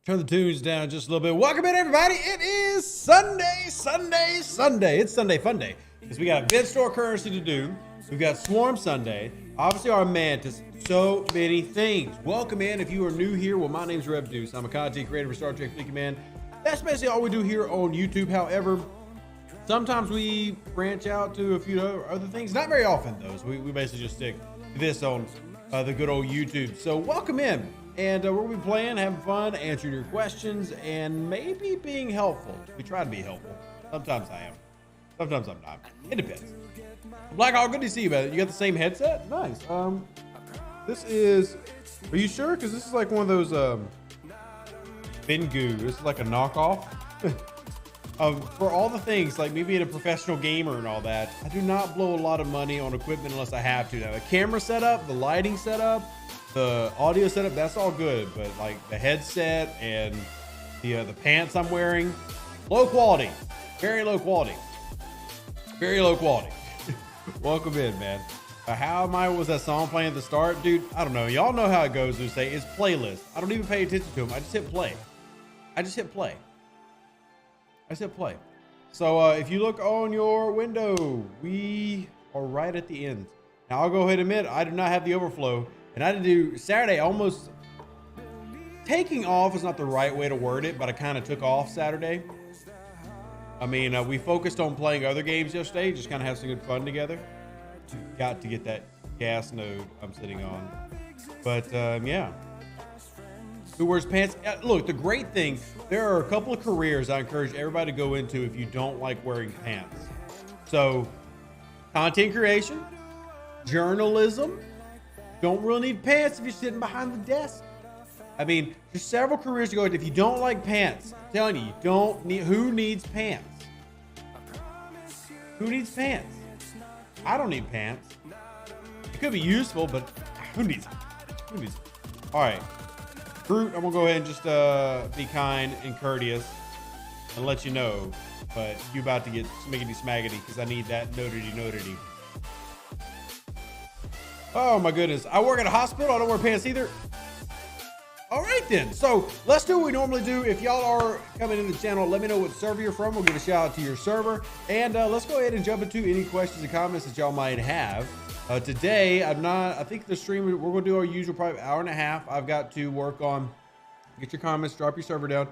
Turn the tunes down just a little bit. Welcome in, everybody. It is Sunday. It's Sunday Fun Day because we got event store currency to do. We've got Swarm Sunday. Obviously, our Mantis. So many things. Welcome in. If you are new here, well, my name's Deuce. I'm a content creator for Star Trek Fleet Command. That's basically all we do here on YouTube. However, sometimes we branch out to a few other things. Not very often, though. So we basically just stick to this on the good old YouTube. So welcome in. And we'll be playing, having fun, answering your questions, and maybe being helpful. We try to be helpful. Sometimes I am. Sometimes I'm not. It depends. Blackhawk, good to see you, man. You got the same headset? Nice. This is... Are you sure? Because this is like one of those... Bengu. This is like a knockoff. For all the things, like me being a professional gamer and all that, I do not blow a lot of money on equipment unless I have to. Now, the camera setup, the lighting setup, the audio setup, that's all good, but like the headset and the pants I'm wearing, low quality, very low quality. Welcome in, man. Was that song playing at the start? Dude, I don't know. Y'all know how it goes. They say it's playlist. I don't even pay attention to them. I just hit play. So if you look on your window, we are right at the end. Now I'll go ahead and admit I do not have the overflow. And I had to do Saturday almost taking off is not the right way to word it, but I kind of took off Saturday. I mean, we focused on playing other games yesterday, just kind of have some good fun together. Got to get that gas node I'm sitting on. But yeah. Who wears pants? Look, the great thing, there are a couple of careers I encourage everybody to go into if you don't like wearing pants. So, content creation, journalism. Don't really need pants if you're sitting behind the desk. I mean, there's several careers to go into. If you don't like pants, I'm telling you, who needs pants? Who needs pants? I don't need pants. It could be useful, but who needs it? All right. Groot, I'm gonna go ahead and just be kind and courteous and let you know, but you about to get smiggity smaggity because I need that notity. Oh my goodness. I work at a hospital. I don't wear pants either. All right then. So let's do what we normally do. If y'all are coming in the channel, let me know what server you're from. We'll give a shout out to your server. And let's go ahead and jump into any questions and comments that y'all might have. Today, I think the stream, we're going to do our usual probably hour and a half. I've got to work on, get your comments, drop your server down.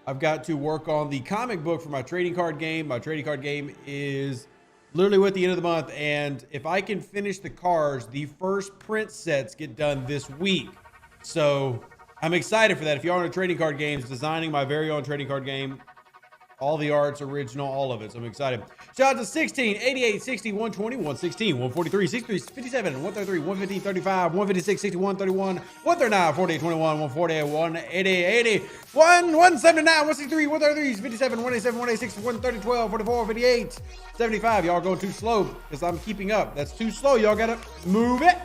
I've got to work on the comic book for my trading card game. My trading card game is literally at the end of the month, and if I can finish the cards, the first print sets get done this week. So I'm excited for that. If y'all are into trading card games, designing my very own trading card game, all the art's original, all of it. So I'm excited. Shout out to 16, 88, 60, 120, 116, 143, 63, 57, 133, 115, 35, 156, 61, 31, 139, 48, 21, 148, 180, 80, 179, 163, 133, 57, 187, 186, 130, 12, 44, 58, 75. Y'all going too slow because I'm keeping up. That's too slow. Y'all got to move it.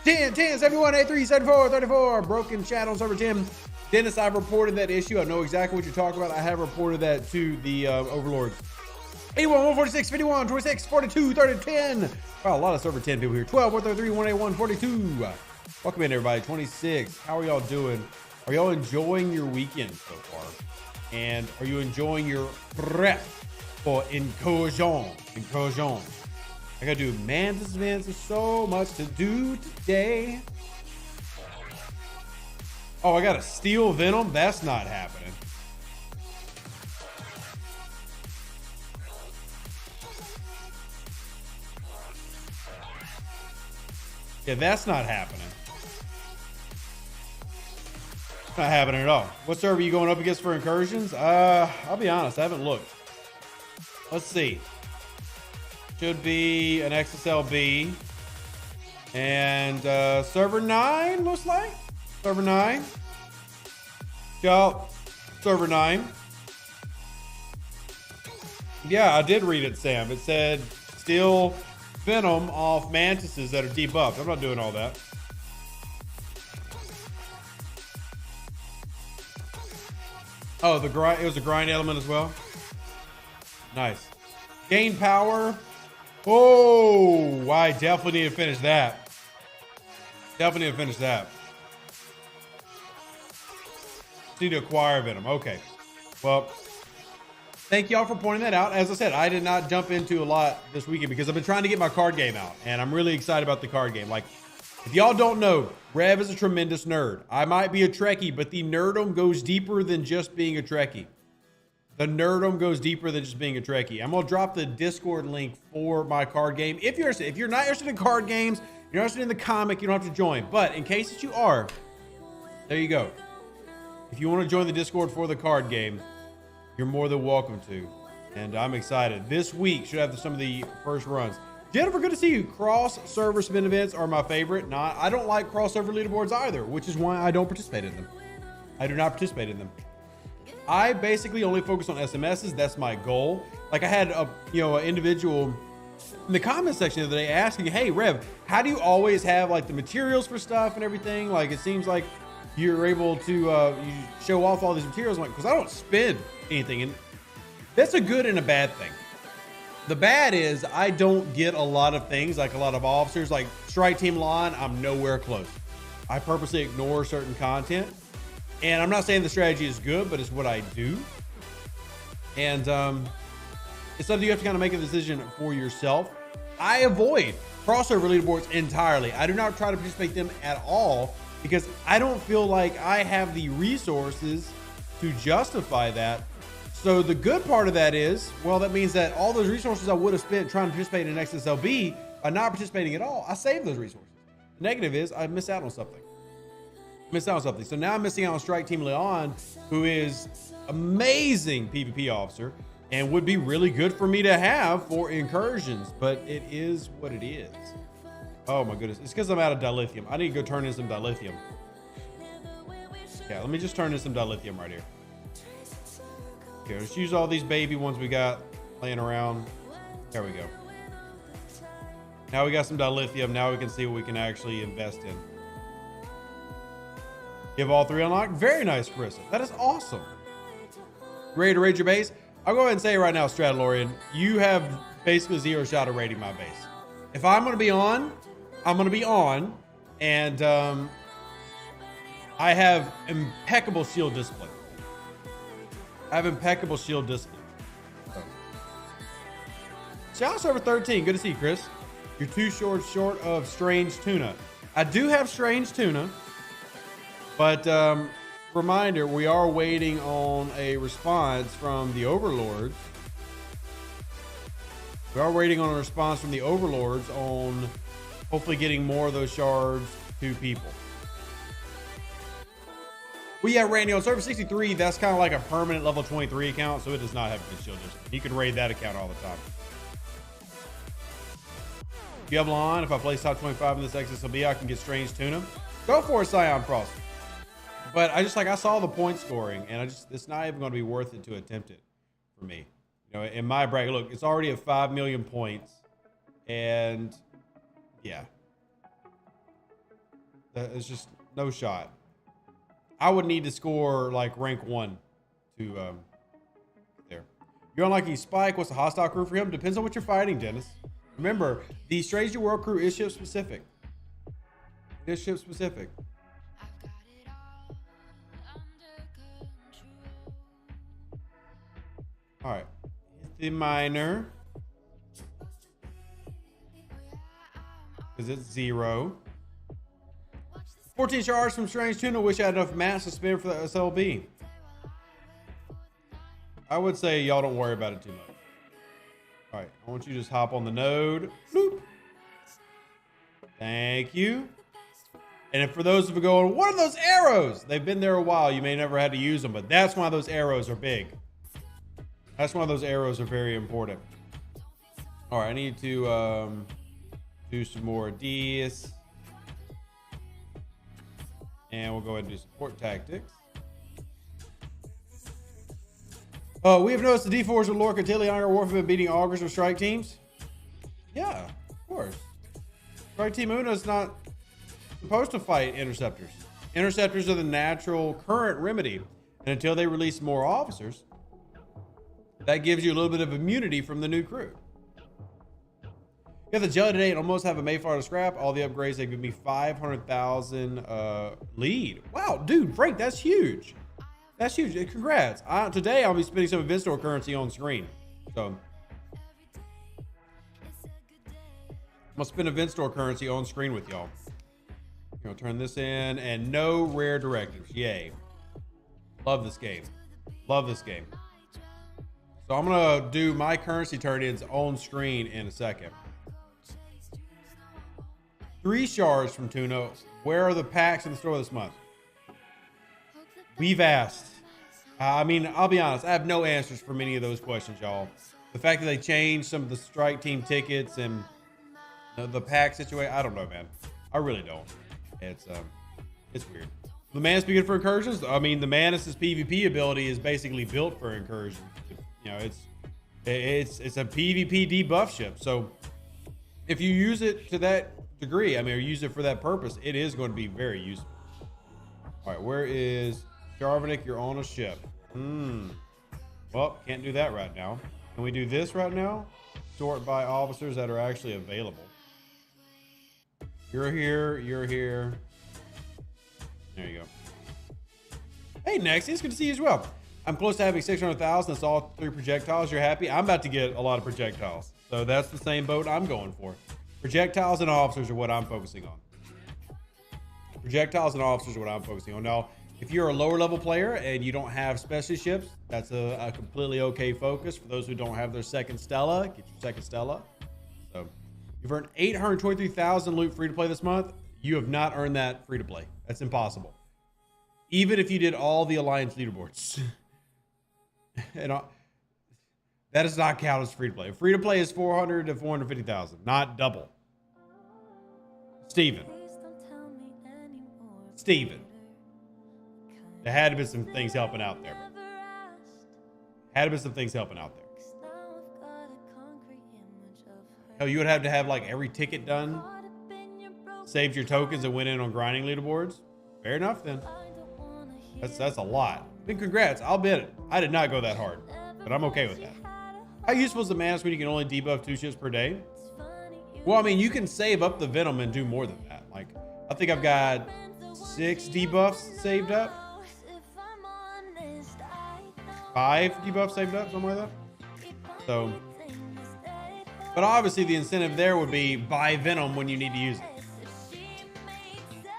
10, 71, 83, 74, 34. Broken chat on server 10. Dennis, I've reported that issue. I know exactly what you're talking about. I have reported that to the overlords. 81, 146, 51, 26, 42, 30, 10. Wow, a lot of server 10 people here. 12, 133, 181, 42. Welcome in, everybody. 26. How are y'all doing? Are y'all enjoying your weekend so far? And are you enjoying your prep for Incursions? I gotta do Mantis events. There's so much to do today. Oh, I gotta steal Venom? That's not happening. Yeah, that's not happening. Not happening at all. What server are you going up against for Incursions? I'll be honest, I haven't looked. Let's see. Should be an XSLB. And server 9 looks like. Server 9. Yo, server 9. Yeah, I did read it, Sam. It said steal Venom off Mantises that are debuffed. I'm not doing all that. Oh, the grind. It was a grind element as well. Nice. Gain power. Oh, I definitely need to finish that. Definitely need to finish that. need to acquire Venom. Okay. Well, thank y'all for pointing that out. As I said, I did not jump into a lot this weekend because I've been trying to get my card game out, and I'm really excited about the card game. Like, if y'all don't know, Rev is a tremendous nerd. I might be a Trekkie, but the nerdom goes deeper than just being a Trekkie. The nerdom goes deeper than just being a Trekkie. I'm gonna drop the Discord link for my card game. If you're not interested in card games, you're interested in the comic, you don't have to join. But in case that you are, there you go. If you want to join the Discord for the card game, you're more than welcome to. And I'm excited. This week should have some of the first runs. Jennifer, good to see you. Cross-server spin events are my favorite. I don't like cross-server leaderboards either, which is why I don't participate in them. I do not participate in them. I basically only focus on SMSs. That's my goal. Like, I had an individual in the comment section the other day asking, hey, Rev, how do you always have like the materials for stuff and everything? Like, it seems like you're able to you show off all these materials. I'm like, because I don't spend anything. And that's a good and a bad thing. The bad is I don't get a lot of things, like a lot of officers, like Strike Team Lawn. I'm nowhere close. I purposely ignore certain content. And I'm not saying the strategy is good, but it's what I do. And it's something you have to kind of make a decision for yourself. I avoid crossover leaderboards entirely. I do not try to participate in them at all because I don't feel like I have the resources to justify that. So the good part of that is, well, that means that all those resources I would have spent trying to participate in XSLB by not participating at all, I save those resources. The negative is I miss out on something. So now I'm missing out on Strike Team Leon, who is amazing PvP officer and would be really good for me to have for incursions, but it is what it is. Oh my goodness. It's because I'm out of dilithium. I need to go turn in some dilithium. Yeah, let me just turn in some dilithium right here. Okay, let's use all these baby ones we got laying around. There we go. Now we got some dilithium. Now we can see what we can actually invest in. Give all 3 unlocked. Very nice, Carissa. That is awesome. Ready to raid your base? I'll go ahead and say right now, Stradalorian, you have basically 0 shot of raiding my base. If I'm going to be on, I'm going to be on. And I have impeccable shield discipline. So. Shout out server 13. Good to see you, Chris. You're 2 short of strange tuna. I do have strange tuna. But reminder, we are waiting on a response from the overlords. On hopefully getting more of those shards to people. Well, yeah, Randy, on server 63, that's kind of like a permanent level 23 account, so it does not have a good shield discipline. You can raid that account all the time. Diablo on, if I place top 25 in this XSLB, I can get strange tuna. Go for it, Scion Frost. But I saw the point scoring, and it's not even going to be worth it to attempt it for me. You know, in my bracket, look, it's already at 5 million points, and yeah, it's just no shot. I would need to score like rank 1 to there. You're unlocking Spike. What's the hostile crew for him? Depends on what you're fighting, Dennis. Remember, the Strange New World crew is ship specific. It is ship specific. All right, the minor, because it's 0. 14 shards from Strange Tuna. Wish I had enough mass to spend for the SLB. I would say y'all don't worry about it too much. All right, I want you to just hop on the node. Bloop. Thank you. And if for those of you going, what are those arrows? They've been there a while. You may never had to use them, but that's why those arrows are big. That's why those arrows are very important. All right, I need to do some more of these. And we'll go ahead and do support tactics. We have noticed the D4s with Lorca, Tilly, Iron Warfare have been beating augers with strike teams. Yeah, of course. Strike Team Una's not supposed to fight interceptors. Interceptors are the natural current remedy. And until they release more officers, that gives you a little bit of immunity from the new crew. Got the jelly today and almost have a Mayflower to scrap. All the upgrades, they give me 500,000 lead. Wow, dude, Frank, that's huge. That's huge. Congrats. Today I'll be spending some event store currency on screen. So I'm gonna spend event store currency on screen with y'all. Gonna turn this in, and no rare directives. Yay. Love this game. Love this game. So I'm gonna do my currency turn-ins on screen in a second. 3 shards from Tuna. Where are the packs in the store this month? We've asked. I mean, I'll be honest. I have no answers for many of those questions, y'all. The fact that they changed some of the strike team tickets and the pack situation, I don't know, man. I really don't. It's weird. The Manus be good for incursions. I mean, the Manus's PvP ability is basically built for incursions. You know, it's a PvP debuff ship. So if you use it to that degree, I mean, or use it for that purpose, it is going to be very useful. All right, where is Jarvanik? You're on a ship. Well, can't do that right now. Can we do this right now? Sort by officers that are actually available. You're here. You're here. There you go. Hey, Nexy, it's good to see you as well. I'm close to having 600,000. That's all 3 projectiles. You're happy? I'm about to get a lot of projectiles. So that's the same boat I'm going for. Projectiles and officers are what I'm focusing on. Projectiles and officers are what I'm focusing on. Now, if you're a lower level player and you don't have specialty ships, that's a completely okay focus. For those who don't have their second Stella, get your second Stella. So you've earned 823,000 loot free to play this month. You have not earned that free to play. That's impossible. Even if you did all the Alliance leaderboards. And that does not count as free to play. Free to play is 400 to 450,000, not double. Steven. There had to be some things helping out there. Hell, you would have to have like every ticket done, saved your tokens, and went in on grinding leaderboards. Fair enough then. That's a lot. Then congrats. I'll bet it. I did not go that hard, but I'm okay with that. How useful is the Manus when you can only debuff 2 ships per day? Well, I mean, you can save up the Venom and do more than that. Like, I think I've got 6 debuffs saved up. 5 debuffs saved up, something like that. So, but obviously the incentive there would be buy Venom when you need to use it.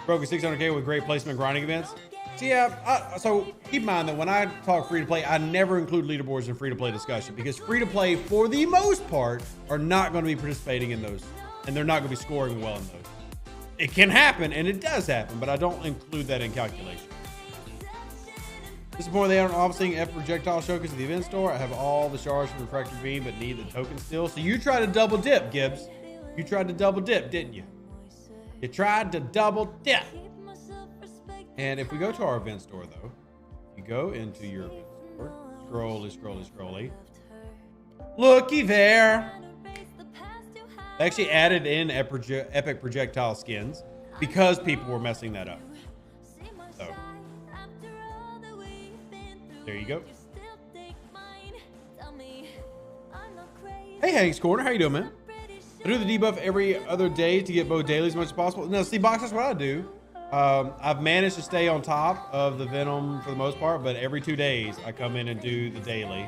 Broke a 600k with great placement grinding events. So yeah, so keep in mind that when I talk free to play, I never include leaderboards in free to play discussion, because free to play, for the most part, are not going to be participating in those, and they're not going to be scoring well in those. It can happen, and it does happen, but I don't include that in calculation. This is more they aren't obviously F projectile showcase at the event store. I have all the shards from refractor beam, but need the token still. So you tried to double dip, Gibbs. You tried to double dip, didn't you? You tried to double dip. And if we go to our event store, though, you go into your event store, scrolly. Looky there. They actually added in epic projectile skins because people were messing that up. So there you go. Hey, Hank's Corner, how you doing, man? I do the debuff every other day to get both dailies as much as possible. No, see, Box, that's what I do. I've managed to stay on top of the Venom for the most part, but every 2 days I come in and do the daily.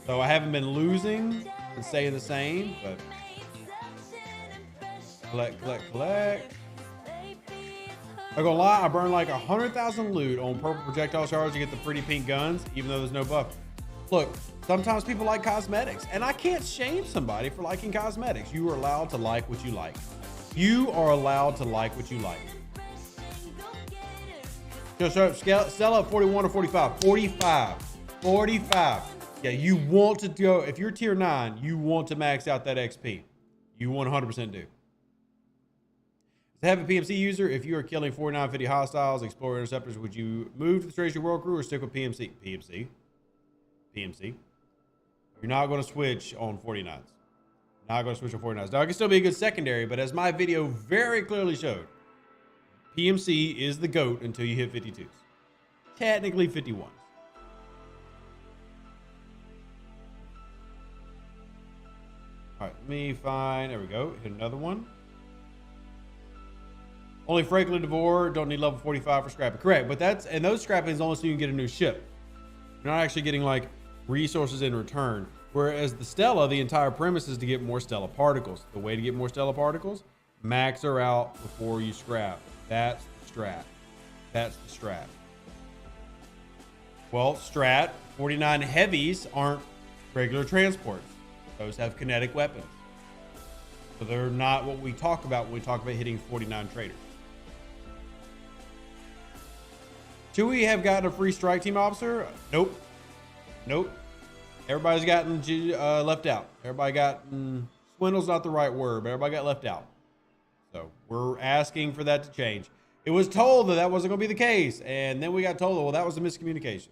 So I haven't been losing and staying the same, but collect. I'm gonna lie, I burn like 100,000 loot on purple projectile shards to get the pretty pink guns, even though there's no buff. Look, sometimes people like cosmetics, and I can't shame somebody for liking cosmetics. You are allowed to like what you like. You are allowed to like what you like. Just sell up 41 or 45. 45. Yeah, you want to go, if you're tier 9, you want to max out that XP. You 100% do. To have a PMC user, if you are killing 4950 hostiles, explorer interceptors, would you move to the Treasury World Crew or stick with PMC? PMC. You're not going to switch on 49s. Not going to switch on 49s. Now, it can still be a good secondary, but as my video very clearly showed, PMC is the GOAT until you hit 52s. Technically 51s. All right, let me find, there we go. Hit another one. Only Franklin DeVore don't need level 45 for scrapping. Correct, but those scrapping is only so you can get a new ship. You're not actually getting like resources in return. Whereas the Stella, the entire premise is to get more Stella particles. The way to get more Stella particles, max her out before you scrap. That's the strat. That's the strat. Well, strat 49 heavies aren't regular transports. Those have kinetic weapons. So they're not what we talk about when we talk about hitting 49 traders. Should we have gotten a free strike team officer? Nope. Nope. Everybody's gotten left out. Everybody got, swindle's not the right word, but everybody got left out. So we're asking for that to change. It was told that wasn't going to be the case. And then we got told, well, that was a miscommunication.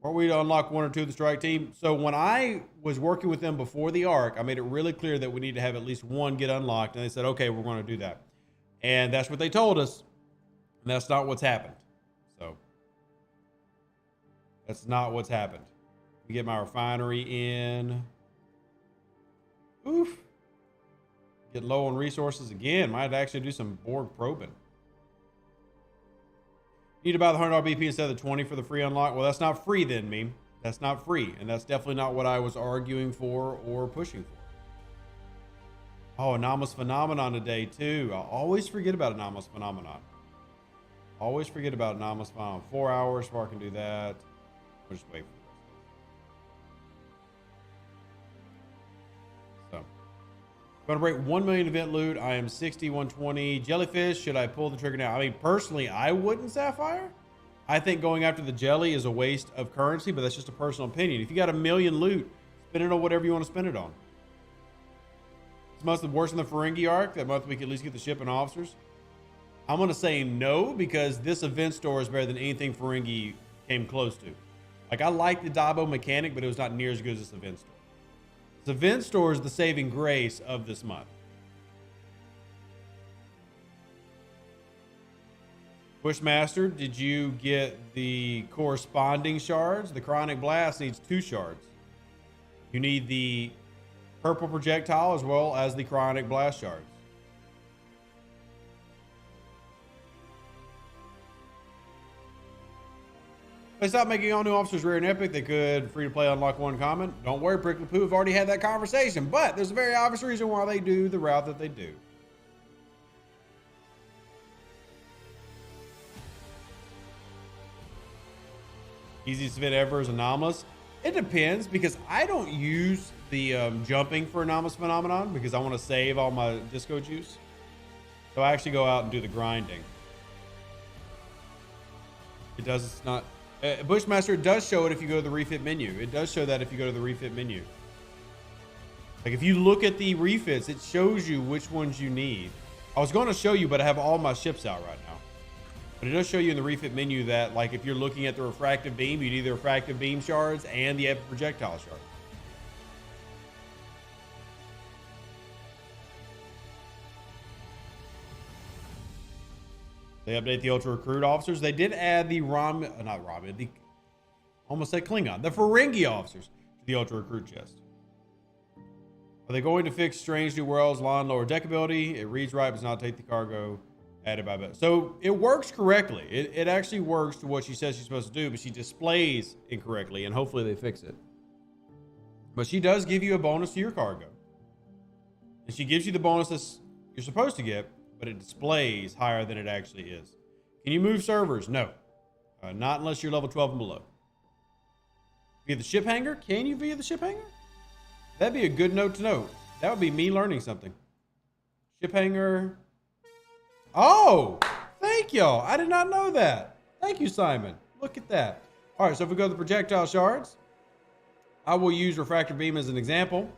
Weren't we to unlock 1 or 2 of the strike team? So when I was working with them before the arc, I made it really clear that we need to have at least 1 get unlocked. And they said, okay, we're going to do that. And that's what they told us. And that's not what's happened. So that's not what's happened. We get my refinery in. Oof. Get low on resources again. Might actually do some Borg probing. Need to buy the $100 BP instead of the 20 for the free unlock. Well, that's not free then, meme. That's not free. And that's definitely not what I was arguing for or pushing for. Oh, anomalous phenomenon today too. I always forget about anomalous phenomenon. Always forget about anomalous phenomenon. 4 hours before I can do that. We'll just wait for this. So, going to break 1 million event loot. I am 60, 120. Jellyfish, should I pull the trigger now? I mean, personally, I wouldn't, Sapphire. I think going after the jelly is a waste of currency, but that's just a personal opinion. If you got 1 million loot, spend it on whatever you want to spend it on. This month's worse than the Ferengi arc. That month we could at least get the ship and officers. I'm going to say no, because this event store is better than anything Ferengi came close to. Like, I like the Dabo mechanic, but it was not near as good as this event store. This event store is the saving grace of this month. Bushmaster, did you get the corresponding shards? The Chronic Blast needs 2 shards. You need the purple projectile as well as the Chronic Blast shards. They stopped making all new officers rare and epic. They could free to play unlock 1 common. Don't worry, Prickly Poo. We've already had that conversation, but there's a very obvious reason why they do the route that they do. Easiest event ever is anomalous. It depends, because I don't use the jumping for anomalous phenomenon because I want to save all my disco juice. So I actually go out and do the grinding. It does, it's not. Bushmaster does show it if you go to the refit menu. It does show that if you go to the refit menu. Like, if you look at the refits, it shows you which ones you need. I was going to show you, but I have all my ships out right now. But it does show you in the refit menu that, like, if you're looking at the refractive beam, you need the refractive beam shards and the epic projectile shard. They update the ultra recruit officers. They did add the almost said Klingon, the Ferengi officers to the ultra recruit chest. Are they going to fix Strange New Worlds law and lower deck ability? It reads right, but does not take the cargo added by bit. So it works correctly. It actually works to what she says she's supposed to do, but she displays incorrectly, and hopefully they fix it. But she does give you a bonus to your cargo. And she gives you the bonus that you're supposed to get, but it displays higher than it actually is. Can you move servers? No. Not unless you're level 12 and below. Via the ship hangar? Can you via the ship hangar? That'd be a good note to know. That would be me learning something. Ship hangar. Oh, thank y'all. I did not know that. Thank you, Simon. Look at that. All right, so if we go to the projectile shards, I will use refractor beam as an example.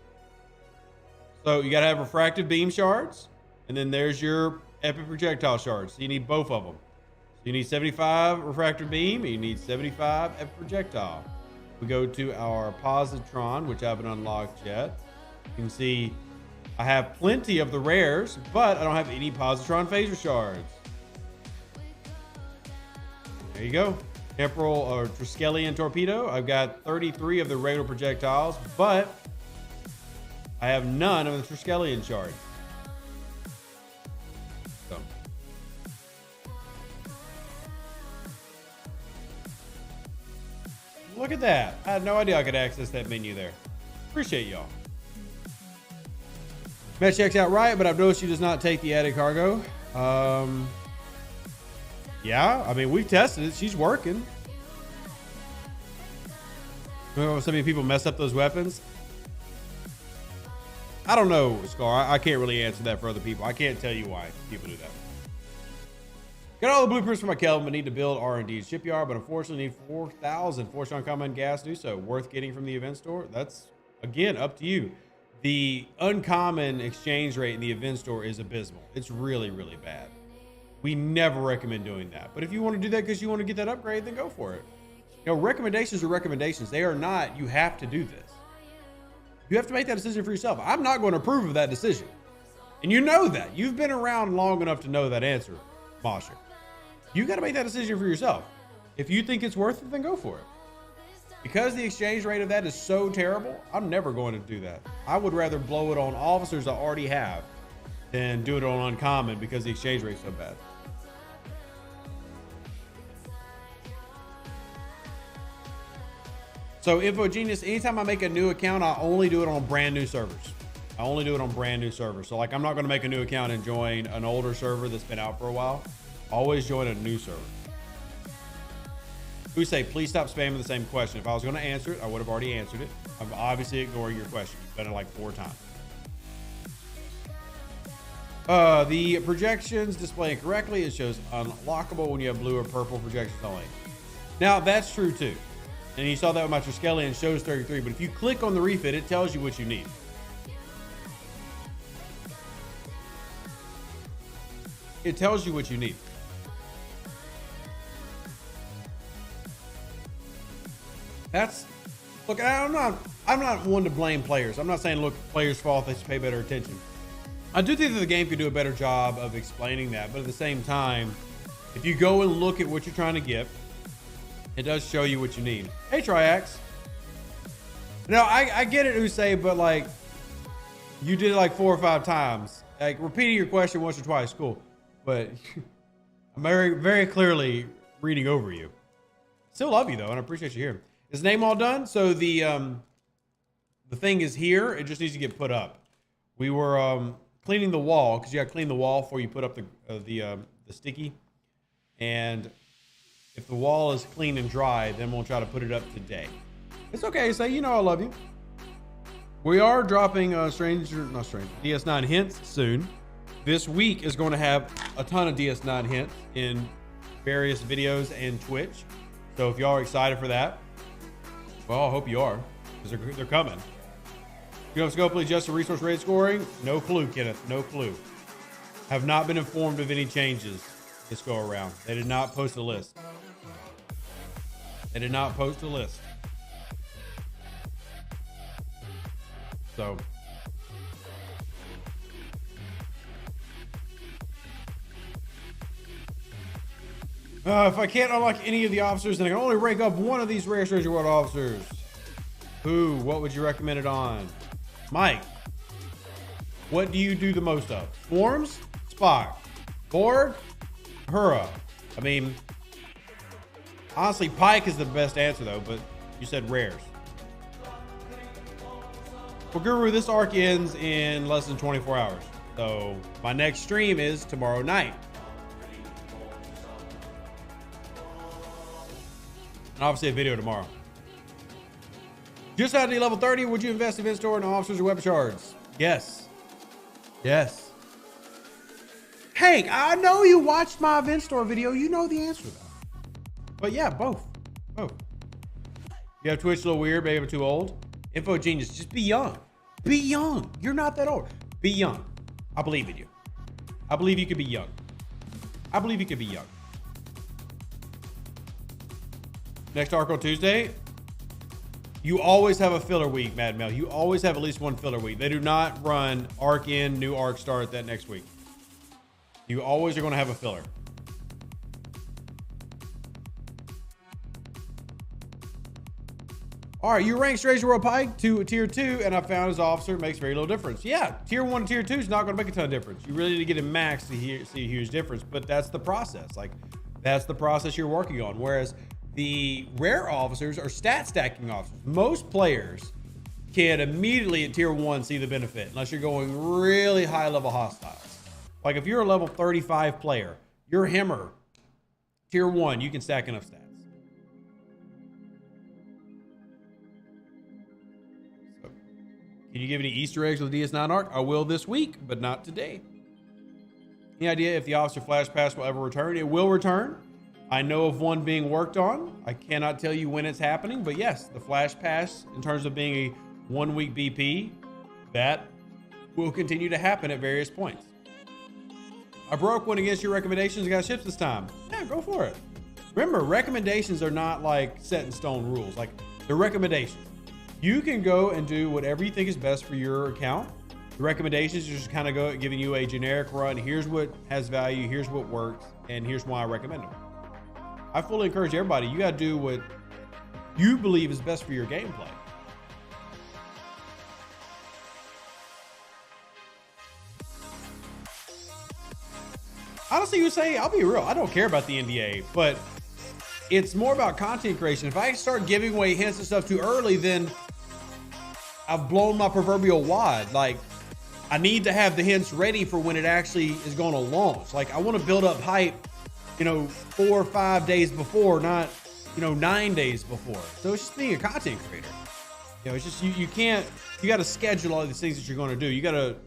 So you got to have refractive beam shards. And then there's your epic projectile shards. So you need both of them. So you need 75 refractor beam. And you need 75 epic projectile. We go to our positron, which I haven't unlocked yet. You can see I have plenty of the rares, but I don't have any positron phaser shards. There you go. Temporal or Triskelion torpedo. I've got 33 of the regular projectiles, but I have none of the Triskelion shards. Look at that. I had no idea I could access that menu there. Appreciate y'all. Match checks out right, but I've noticed she does not take the added cargo. Yeah, I mean, we've tested it. She's working. So many people mess up those weapons. I don't know, Scar. I can't really answer that for other people. I can't tell you why people do that. Got all the blueprints for my Kelvin, but need to build R&D shipyard, but unfortunately need 4,000 fortune common gas do so. Worth getting from the event store? That's, again, up to you. The uncommon exchange rate in the event store is abysmal. It's really, really bad. We never recommend doing that. But if you want to do that because you want to get that upgrade, then go for it. You know, recommendations are recommendations. They are not, you have to do this. You have to make that decision for yourself. I'm not going to approve of that decision. And you know that. You've been around long enough to know that answer, Masha. You got to make that decision for yourself. If you think it's worth it, then go for it. Because the exchange rate of that is so terrible, I'm never going to do that. I would rather blow it on officers I already have than do it on uncommon because the exchange rate's so bad. So Info Genius, anytime I make a new account, I only do it on brand new servers. I only do it on brand new servers. So like, I'm not going to make a new account and join an older server that's been out for a while. Always join a new server. We say, please stop spamming the same question. If I was going to answer it, I would have already answered it. I'm obviously ignoring your question. You've done it like 4 times. The projections display incorrectly. It shows unlockable when you have blue or purple projections only. Now that's true too. And you saw that with my Triskelion, it shows 33, but if you click on the refit, it tells you what you need. It tells you what you need. That's, look, I'm not one to blame players. I'm not saying, look, players' fault, they should pay better attention. I do think that the game could do a better job of explaining that, but at the same time, if you go and look at what you're trying to get, it does show you what you need. Hey, Triax. No, I get it, Usay, but like, you did it like 4 or 5 times. Like, repeating your question once or twice, cool. But I'm very, very clearly reading over you. Still love you though, and I appreciate you here. Is the name all done? So the thing is here. It just needs to get put up. We were cleaning the wall because you got to clean the wall before you put up the sticky. And if the wall is clean and dry, then we'll try to put it up today. It's okay. Say, you know, I love you. We are dropping DS9 hints soon. This week is going to have a ton of DS9 hints in various videos and Twitch. So if y'all are excited for that, well, I hope you are, because they're coming. You know, scopely adjust the resource rate scoring? No clue, Kenneth. No clue. Have not been informed of any changes this go around. They did not post a list. They did not post a list. So. If I can't unlock any of the officers, then I can only rank up one of these rare Stranger World officers. Who? What would you recommend it on? Mike. What do you do the most of? Swarms? Spock. Borg? Hura. I mean, honestly, Pike is the best answer though, but you said rares. Well, Guru, this arc ends in less than 24 hours. So my next stream is tomorrow night. And obviously a video tomorrow. Just out of level 30, would you invest in event store and officers or weapon shards? Yes. Yes. Hank, I know you watched my event store video. You know the answer to that. But yeah, both. Both. You have Twitch a little weird, maybe I'm too old. Info Genius, just be young. Be young. You're not that old. Be young. I believe in you. I believe you could be young. I believe you could be young. Next arc on Tuesday. You always have a filler week, Mad Mel. You always have at least one filler week. They do not run arc in, new arc start that next week. You always are going to have a filler. All right, you rank Stranger World Pike to tier 2, and I found his officer makes very little difference. Yeah, tier 1 and tier 2 is not going to make a ton of difference. You really need to get him max to see a huge difference, but that's the process. Like, that's the process you're working on. Whereas The rare officers are stat stacking officers. Most players can immediately at tier 1 see the benefit unless you're going really high level hostiles. Like if you're a level 35 player, your Hammer, tier 1, you can stack enough stats. So, can you give any Easter eggs with the DS9 arc? I will this week, but not today. Any idea if the officer flash pass will ever return? It will return. I know of one being worked on. I cannot tell you when it's happening, but yes, the flash pass in terms of being a 1 week BP, that will continue to happen at various points. I broke one against your recommendations. I got ships this time. Yeah, go for it. Remember, recommendations are not like set in stone rules. Like they're recommendations. You can go and do whatever you think is best for your account. The recommendations are just kind of giving you a generic run. Here's what has value. Here's what works. And here's why I recommend them. I fully encourage everybody. You got to do what you believe is best for your gameplay. Honestly, you say, I'll be real. I don't care about the NDA, but it's more about content creation. If I start giving away hints and stuff too early, then I've blown my proverbial wad. Like, I need to have the hints ready for when it actually is going to launch. Like, I want to build up hype, 4 or 5 days before, not, 9 days before. So it's just being a content creator. It's just, you got to schedule all these things that you're going to do. You got to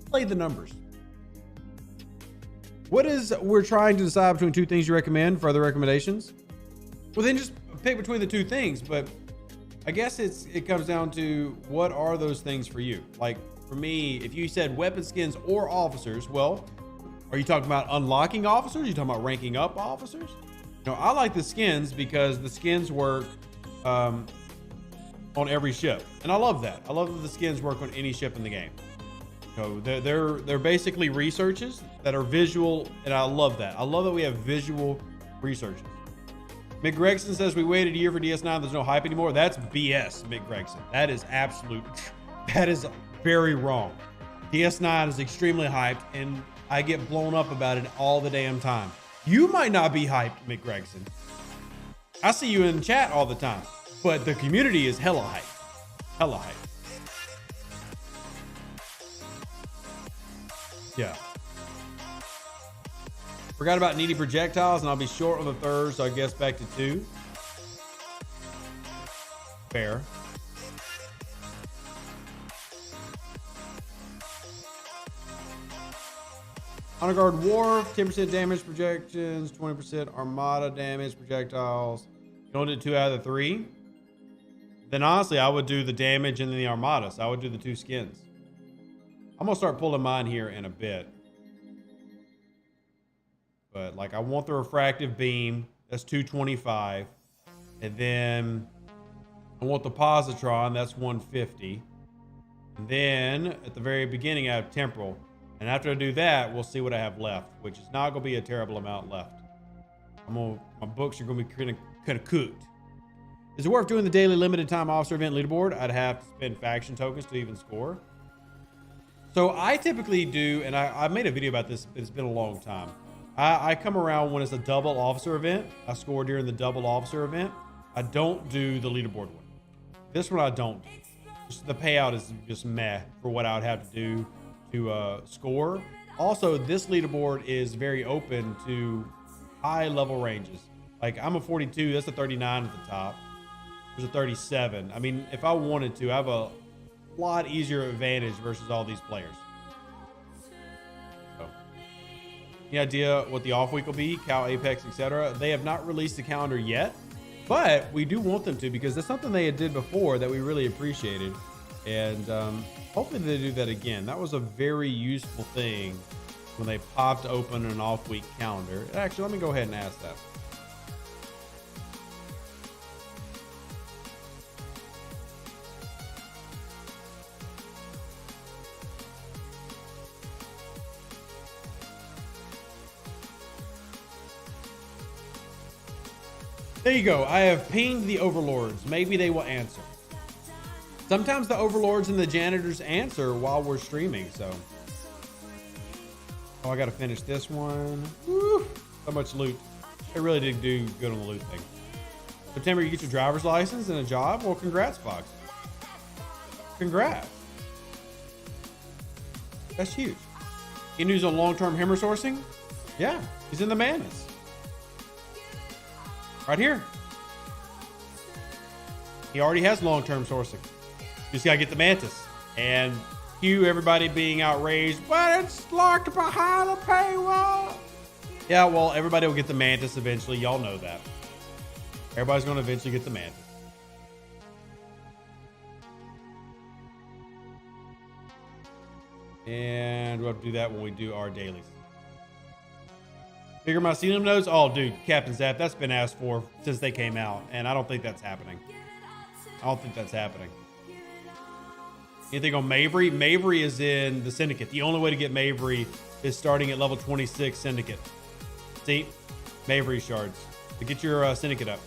play the numbers. We're trying to decide between two things you recommend for other recommendations. Well, then just pick between the two things. But I guess it comes down to what are those things for you? Like for me, if you said weapon skins or officers, well, are you talking about unlocking officers? Are you talking about ranking up officers? I like the skins because the skins work on every ship. And I love that. I love that the skins work on any ship in the game. They're basically researches that are visual, and I love that. I love that we have visual researches. Mick Gregson says we waited a year for DS9. There's no hype anymore. That's BS, Mick Gregson. That is that is very wrong. DS9 is extremely hyped, and I get blown up about it all the damn time. You might not be hyped, Mick Gregson. I see you in chat all the time, but the community is hella hyped. Hella hyped. Yeah. Forgot about needy projectiles, and I'll be short on the third, so I guess back to 2. Fair. Honor Guard Wharf, 10% damage projections, 20% Armada damage projectiles. You only did 2 out of the 3. Then honestly, I would do the damage and then the Armada, so I would do the 2 skins. I'm gonna start pulling mine here in a bit. But like I want the refractive beam, that's 225. And then I want the positron, that's 150. And then at the very beginning I have temporal. And after I do that, we'll see what I have left, which is not gonna be a terrible amount left. My books are gonna be kind of cooked. Is it worth doing the daily limited time officer event leaderboard? I'd have to spend faction tokens to even score. So I typically do, and I made a video about this, it's been a long time. I come around when it's a double officer event. I score during the double officer event. I don't do the leaderboard one. This one I don't do. Just the payout is just meh for what I would have to do to score. Also, this leaderboard is very open to high level ranges. Like I'm a 42, that's a 39 at the top. There's a 37. I mean, if I wanted to, I have a lot easier advantage versus all these players. So, any idea what the off week will be? Cal, Apex, etc. They have not released the calendar yet, but we do want them to because that's something they did before that we really appreciated, and hopefully they do that again. That was a very useful thing when they popped open an off week calendar. Actually, let me go ahead and ask that. There you go. I have pinged the overlords. Maybe they will answer. Sometimes the overlords and the janitors answer while we're streaming, so. Oh, I got to finish this one. Woo, so much loot. They really did do good on the loot thing. September, you get your driver's license and a job. Well, congrats, Fox. Congrats. That's huge. Any news on long-term hammer sourcing? Yeah, he's in the madness. Right here. He already has long-term sourcing. Just gotta get the mantis. And cue everybody being outraged, but it's locked behind a paywall. Yeah, well, everybody will get the mantis eventually. Y'all know that. Everybody's gonna eventually get the mantis. And we'll have to do that when we do our dailies. Figure mycelium nodes. Oh, dude, Captain Zap, that's been asked for since they came out, and I don't think that's happening. I don't think that's happening. Anything on Mabry? Mabry is in the Syndicate. The only way to get Mabry is starting at level 26 Syndicate. See? Mabry shards. To get your Syndicate up.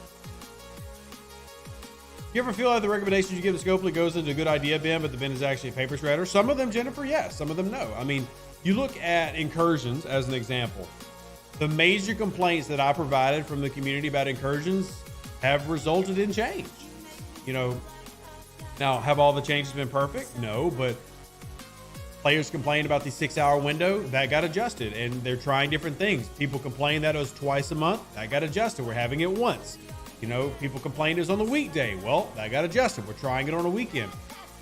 You ever feel like the recommendations you give to Scopely goes into a good idea bin, but the bin is actually a paper shredder? Some of them, Jennifer, yes. Some of them, no. I mean, you look at Incursions as an example. The major complaints that I provided from the community about Incursions have resulted in change. You know, now, have all the changes been perfect? No, but players complained about the 6-hour window. That got adjusted, and they're trying different things. People complain that it was twice a month. That got adjusted. We're having it once. You know, people complained it was on the weekday. Well, that got adjusted. We're trying it on a weekend.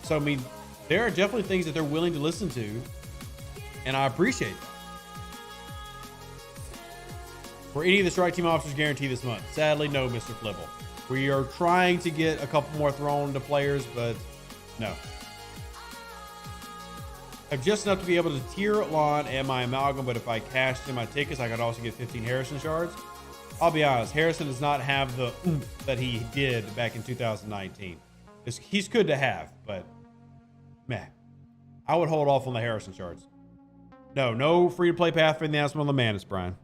So, I mean, there are definitely things that they're willing to listen to, and I appreciate that. Were any of the strike team officers guaranteed this month? Sadly, no, Mr. Flibble. We are trying to get a couple more thrown to players, but no. I have just enough to be able to tier lawn and my amalgam, but if I cashed in my tickets, I could also get 15 Harrison shards. I'll be honest, Harrison does not have the oomph that he did back in 2019. He's good to have, but man, I would hold off on the Harrison shards. No free-to-play path for the announcement on the Manus, Brian.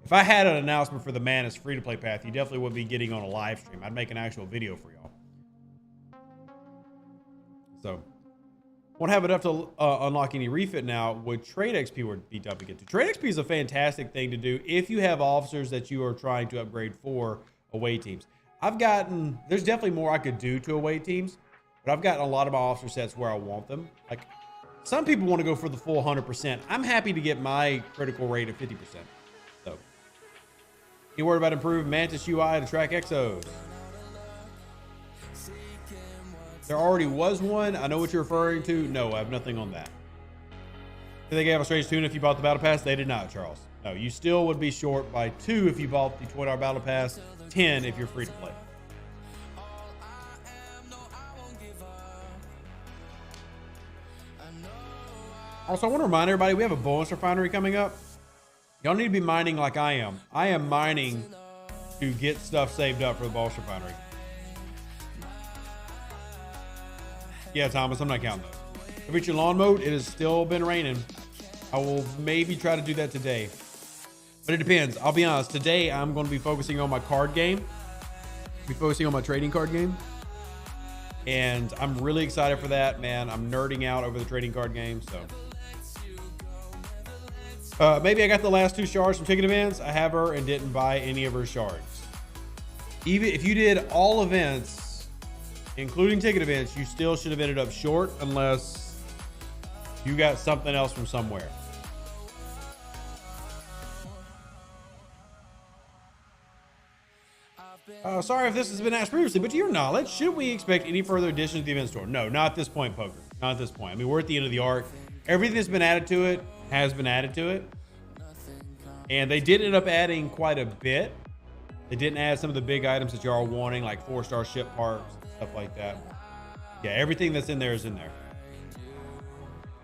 If I had an announcement for the Manus free-to-play path, you definitely would be getting on a live stream. I'd make an actual video for y'all. So, won't have enough to unlock any refit now. Would trade XP would be tough to get to. Trade XP is a fantastic thing to do if you have officers that you are trying to upgrade for away teams. There's definitely more I could do to away teams, but I've gotten a lot of my officer sets where I want them. Like, some people want to go for the full 100%. I'm happy to get my critical rate at 50%. So, you worried about improved Mantis UI to track Exos? There already was one. I know what you're referring to. No, I have nothing on that. Did they have a strange tune if you bought the battle pass? They did not, Charles. No, you still would be short by 2 if you bought the 20-hour battle pass, 10 if you're free to play. Also, I want to remind everybody we have a bonus refinery coming up. Y'all need to be mining like I am. I am mining to get stuff saved up for the bonus refinery. Yeah, Thomas, I'm not counting those. If it's your lawn mode, it has still been raining. I will maybe try to do that today. But it depends. I'll be honest. Today, I'm going to be focusing on my card game. Be focusing on my trading card game. And I'm really excited for that, man. I'm nerding out over the trading card game, so. Maybe I got the last 2 shards from ticket events. I have her and didn't buy any of her shards. Even if you did all events, including ticket events, you still should have ended up short unless you got something else from somewhere. Sorry if this has been asked previously, but to your knowledge, should we expect any further additions to the event store? No, not at this point, Poker. Not at this point. I mean, we're at the end of the arc. Everything that's been added to it has been added to it. And they did end up adding quite a bit. They didn't add some of the big items that y'all are wanting, like 4-star ship parks, stuff like that. Yeah, everything that's in there is in there.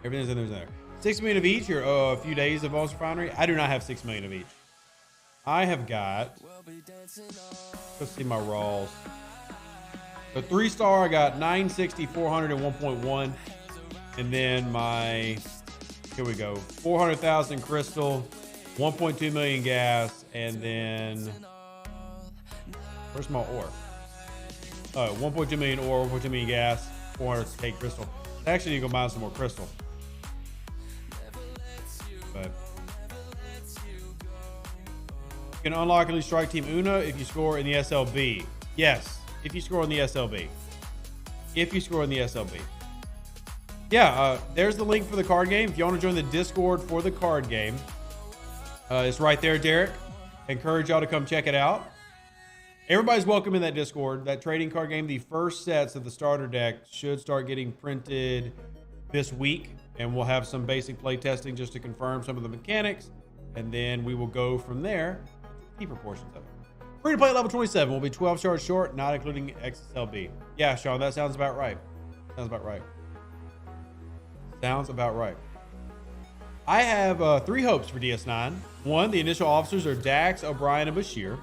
Everything's in there is in there. 6 million of each, or a few days of bonus refinery. I do not have 6 million of each. I have got, let's see my raws. The 3-star, I got 960, 400, and 1.1. And then my, here we go, 400,000 crystal, 1.2 million gas, and then, where's my ore? 1.2 million ore, 1.2 million gas, 400k crystal. I actually need to go buy some more crystal. But You can unlock Elite Strike Team Una if you score in the SLB. Yes, if you score in the SLB. If you score in the SLB. Yeah, there's the link for the card game. If you want to join the Discord for the card game, it's right there, Derek. I encourage y'all to come check it out. Everybody's welcome in that Discord. That trading card game, the first sets of the starter deck should start getting printed this week, and we'll have some basic play testing just to confirm some of the mechanics, and then we will go from there. Deeper portions of it. Free to play at level 27 will be 12 shards short, not including XSLB. Yeah, Sean, that sounds about right. Sounds about right. Sounds about right. I have 3 hopes for DS9. 1, the initial officers are Dax, O'Brien, and Bashir.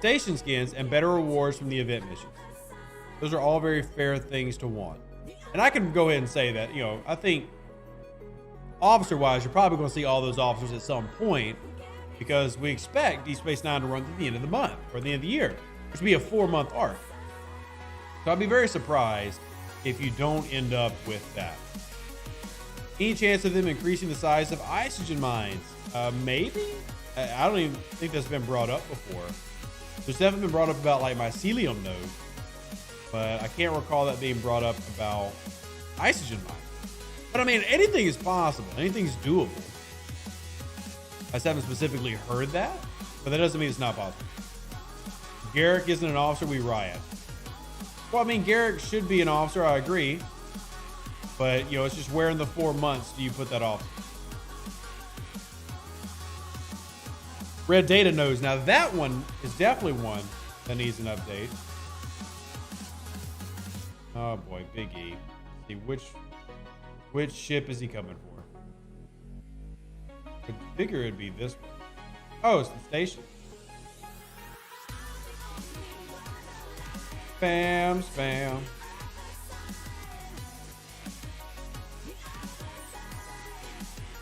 Station skins, and better rewards from the event missions. Those are all very fair things to want. And I can go ahead and say that, you know, I think officer-wise, you're probably going to see all those officers at some point, because we expect Deep Space Nine to run through the end of the month, or the end of the year, which would be a 4-month arc. So I'd be very surprised if you don't end up with that. Any chance of them increasing the size of oxygen mines? Maybe? I don't even think that's been brought up before. There's definitely been brought up about like mycelium node, but I can't recall that being brought up about oxygen mines. But I mean, anything is possible. Anything's doable. I just haven't specifically heard that, but that doesn't mean it's not possible. Garrick isn't an officer, we riot. Well, I mean, Garrick should be an officer, I agree. But, you know, it's just where in the 4 months do you put that officer? Red Data knows. Now, that one is definitely one that needs an update. Oh, boy, Big E. Let's see, which ship is he coming for? I figure it'd be this one. Oh, it's the station. Spam, spam.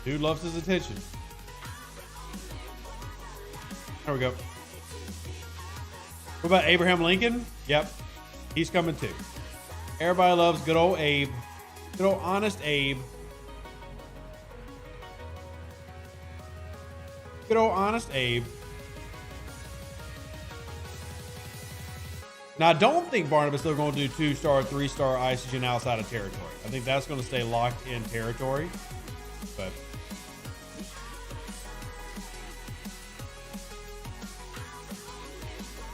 Dude loves his attention. There we go. What about Abraham Lincoln? Yep, he's coming too. Everybody loves good old Abe. Good old honest Abe. Good old honest Abe. Now, I don't think Barnabas they're going to do 2-star, 3-star oxygen outside of territory. I think that's going to stay locked in territory. But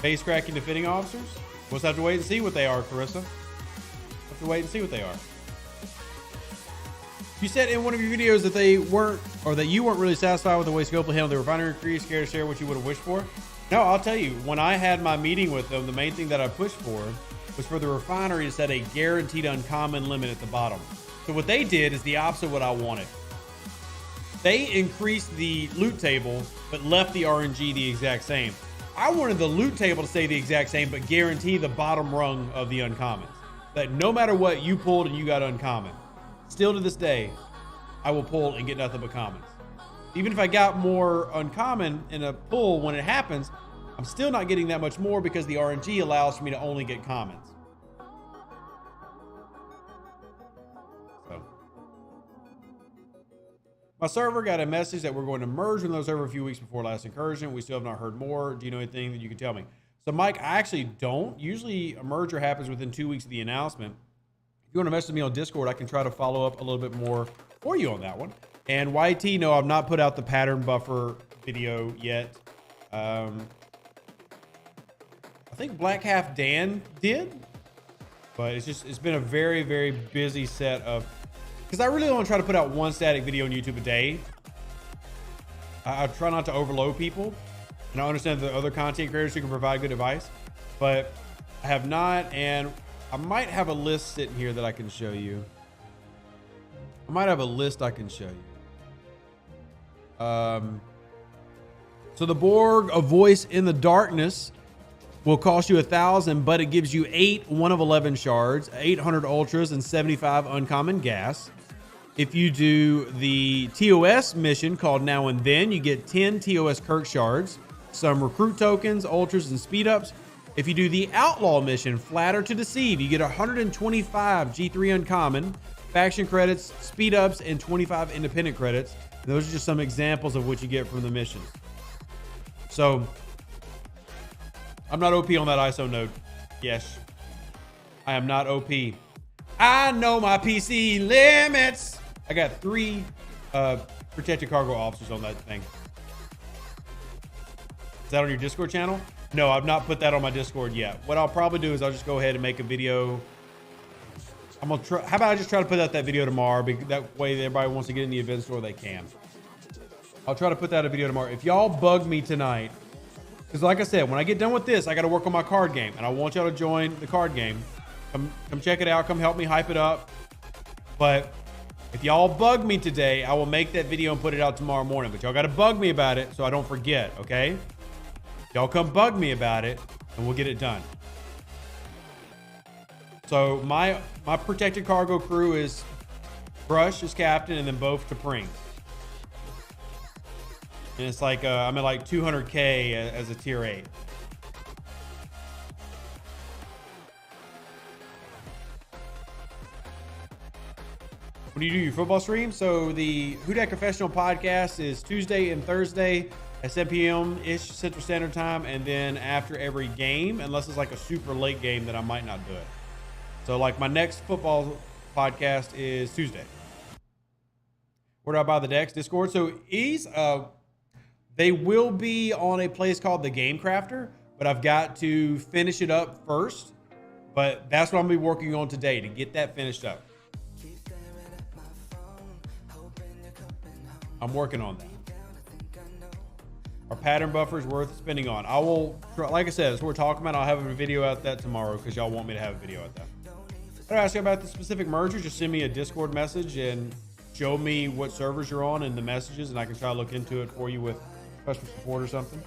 base cracking defending officers? We'll just have to wait and see what they are, Carissa. Have to wait and see what they are. You said in one of your videos that they weren't, or that you weren't really satisfied with the way Scopely handled the refinery increase. Scared to share what you would have wished for? No, I'll tell you, when I had my meeting with them, the main thing that I pushed for was for the refinery to set a guaranteed uncommon limit at the bottom. So what they did is the opposite of what I wanted. They increased the loot table, but left the RNG the exact same. I wanted the loot table to stay the exact same, but guarantee the bottom rung of the uncommons. That no matter what, you pulled and you got uncommon. Still to this day, I will pull and get nothing but commons. Even if I got more uncommon in a pull when it happens, I'm still not getting that much more because the RNG allows for me to only get commons. So, my server got a message that we're going to merge with those server a few weeks before last incursion. We still have not heard more. Do you know anything that you can tell me? So, Mike, I actually don't. Usually a merger happens within 2 weeks of the announcement. If you want to message me on Discord, I can try to follow up a little bit more for you on that one. And YT, no, I've not put out the pattern buffer video yet. I think Black Half Dan did, but it's been a very, very busy set of, because I really want to try to put out one static video on YouTube a day. I try not to overload people, and I understand that other content creators who can provide good advice, but I have not, and I might have a list sitting here that I can show you. I might have a list I can show you. So the Borg, A Voice in the Darkness, will cost you 1,000, but it gives you 8 1 of 11 shards, 800 ultras, and 75 uncommon gas. If you do the TOS mission called Now and Then, you get 10 TOS Kirk shards, some recruit tokens, ultras, and speed ups. If you do the Outlaw mission, Flatter to Deceive, you get 125 G3 uncommon, faction credits, speed ups, and 25 independent credits. And those are just some examples of what you get from the missions. So I'm not OP on that ISO node. Yes. I am not OP. I know my PC limits. I got 3 protected cargo officers on that thing. Is that on your Discord channel? No, I've not put that on my Discord yet. What I'll probably do is I'll just go ahead and make a video. I'm gonna try. How about I just try to put out that video tomorrow? Because that way everybody wants to get in the event store, they can. I'll try to put that a video tomorrow. If y'all bug me tonight, because like I said, when I get done with this, I got to work on my card game, and I want y'all to join the card game. Come check it out. Come help me hype it up. But if y'all bug me today, I will make that video and put it out tomorrow morning. But y'all got to bug me about it so I don't forget, okay? Y'all come bug me about it, and we'll get it done. So my protected cargo crew is Brush as captain, and then both to Pring. And it's like I'm at like 200K as a tier 8. When do you do your football stream? So the Who Dat Confessional podcast is Tuesday and Thursday at 7 p.m.-ish Central Standard Time, and then after every game, unless it's like a super late game, that I might not do it. So like my next football podcast is Tuesday. Where do I buy the decks? Discord. So they will be on a place called the Game Crafter, but I've got to finish it up first. But that's what I'm gonna be working on today to get that finished up. I'm working on that. Our pattern buffer is worth spending on. I will try, like I said, that's what we're talking about. I'll have a video out that tomorrow because y'all want me to have a video out that. If I ask you about the specific merger, just send me a Discord message and show me what servers you're on and the messages, and I can try to look into it for you with customer support or something.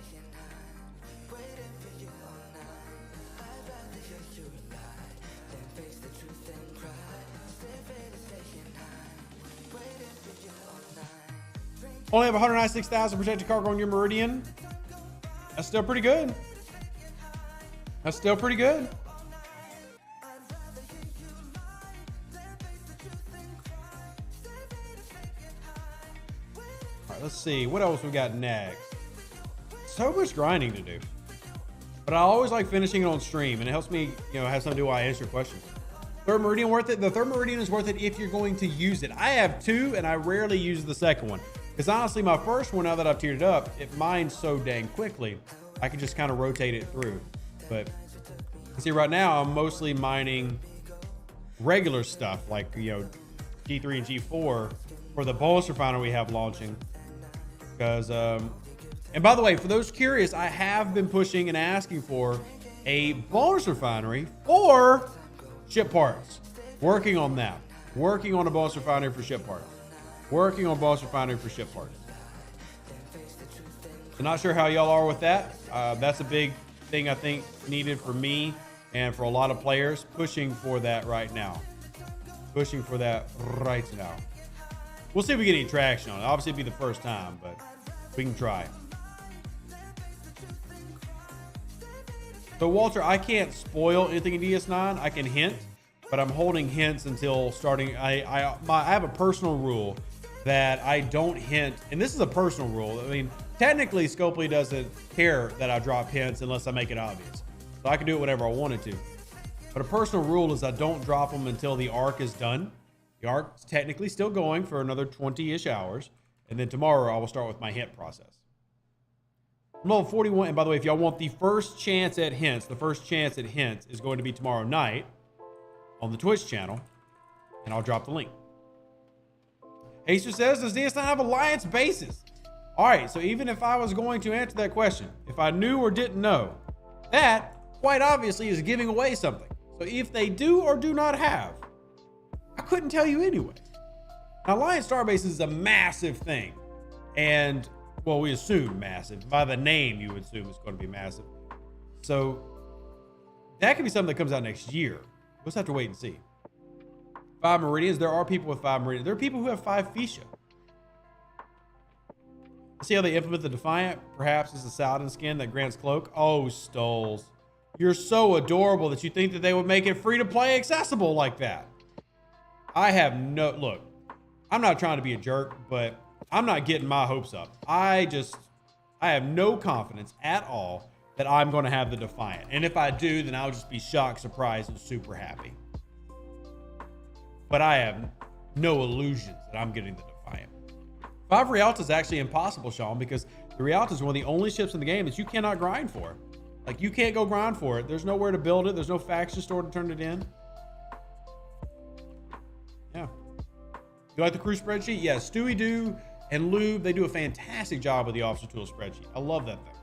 Only have 196,000 protected cargo on your Meridian. That's still pretty good. That's still pretty good. All right, let's see. What else we got next? So much grinding to do. But I always like finishing it on stream, and it helps me, have something to do while I answer questions. Third Meridian worth it? The third Meridian is worth it if you're going to use it. I have 2, and I rarely use the second one. Because honestly, my first one, now that I've tiered it up, it mines so dang quickly, I can just kind of rotate it through. But see, right now, I'm mostly mining regular stuff like, G3 and G4 for the bonus refiner we have launching. Because, and by the way, for those curious, I have been pushing and asking for a bonus refinery for ship parts. Working on that. Working on a bonus refinery for ship parts. Working on boss refinery for ship parts. So not sure how y'all are with that. That's a big thing I think needed for me and for a lot of players. Pushing for that right now. Pushing for that right now. We'll see if we get any traction on it. Obviously it'd be the first time, but we can try. So Walter, I can't spoil anything in DS9. I can hint, but I'm holding hints until starting. I have a personal rule that I don't hint, and this is a personal rule. I mean, technically, Scopely doesn't care that I drop hints unless I make it obvious. So I can do it whenever I wanted to. But a personal rule is I don't drop them until the arc is done. The arc's technically still going for another 20-ish hours. And then tomorrow I will start with my hint process. Level 41, and by the way, if y'all want the first chance at hints, the first chance at hints is going to be tomorrow night on the Twitch channel, and I'll drop the link. Jesus says, does DS9 have alliance bases? All right, so even if I was going to answer that question, if I knew or didn't know, that quite obviously is giving away something. So if they do or do not have, I couldn't tell you anyway. Now, Alliance Starbase is a massive thing. And, well, we assume massive. By the name, you would assume it's going to be massive. So that could be something that comes out next year. We'll just have to wait and see. 5 Meridians. There are people with 5 Meridians. There are people who have 5 Fuchsia. See how they implement the Defiant? Perhaps it's a Saladin skin that grants cloak. Oh, Stoles. You're so adorable that you think that they would make it free to play accessible like that. I have no... Look, I'm not trying to be a jerk, but I'm not getting my hopes up. I have no confidence at all that I'm going to have the Defiant. And if I do, then I'll just be shocked, surprised, and super happy. But I have no illusions that I'm getting the Defiant. 5 Rialta is actually impossible, Sean, because the Rialta is one of the only ships in the game that you cannot grind for. Like, you can't go grind for it. There's nowhere to build it. There's no faction store to turn it in. Yeah. You like the crew spreadsheet? Yes. Stewie Doo and Lube, they do a fantastic job with the officer tool spreadsheet. I love that thing.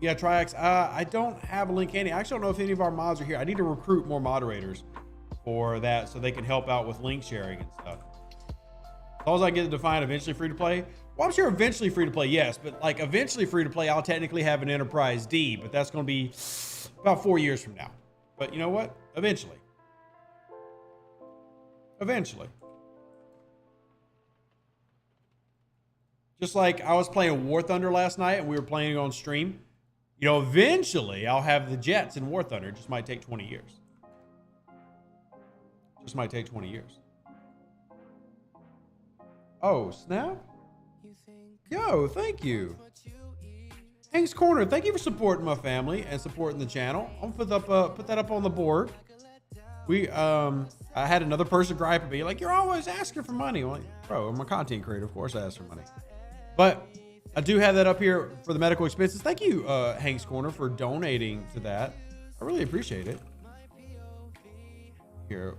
Yeah, Triax. I don't have a link handy. I actually don't know if any of our mods are here. I need to recruit more moderators for that so they can help out with link sharing and stuff. As long as I get the Defiant eventually free to play. Well, I'm sure eventually free to play, yes, but like eventually free to play, I'll technically have an Enterprise D, but that's going to be about 4 years from now. But you know what? Eventually. Eventually. Just like I was playing War Thunder last night and we were playing it on stream. You know, eventually I'll have the jets in War Thunder. It just might take 20 years. Just might take 20 years. Oh, snap. Yo, thank you. Hank's Corner, thank you for supporting my family and supporting the channel. I'm gonna put that up on the board. I had another person gripe at me, like, you're always asking for money. I'm like, bro, I'm a content creator, of course I ask for money. But I do have that up here for the medical expenses. Thank you, Hank's Corner, for donating to that. I really appreciate it. Here,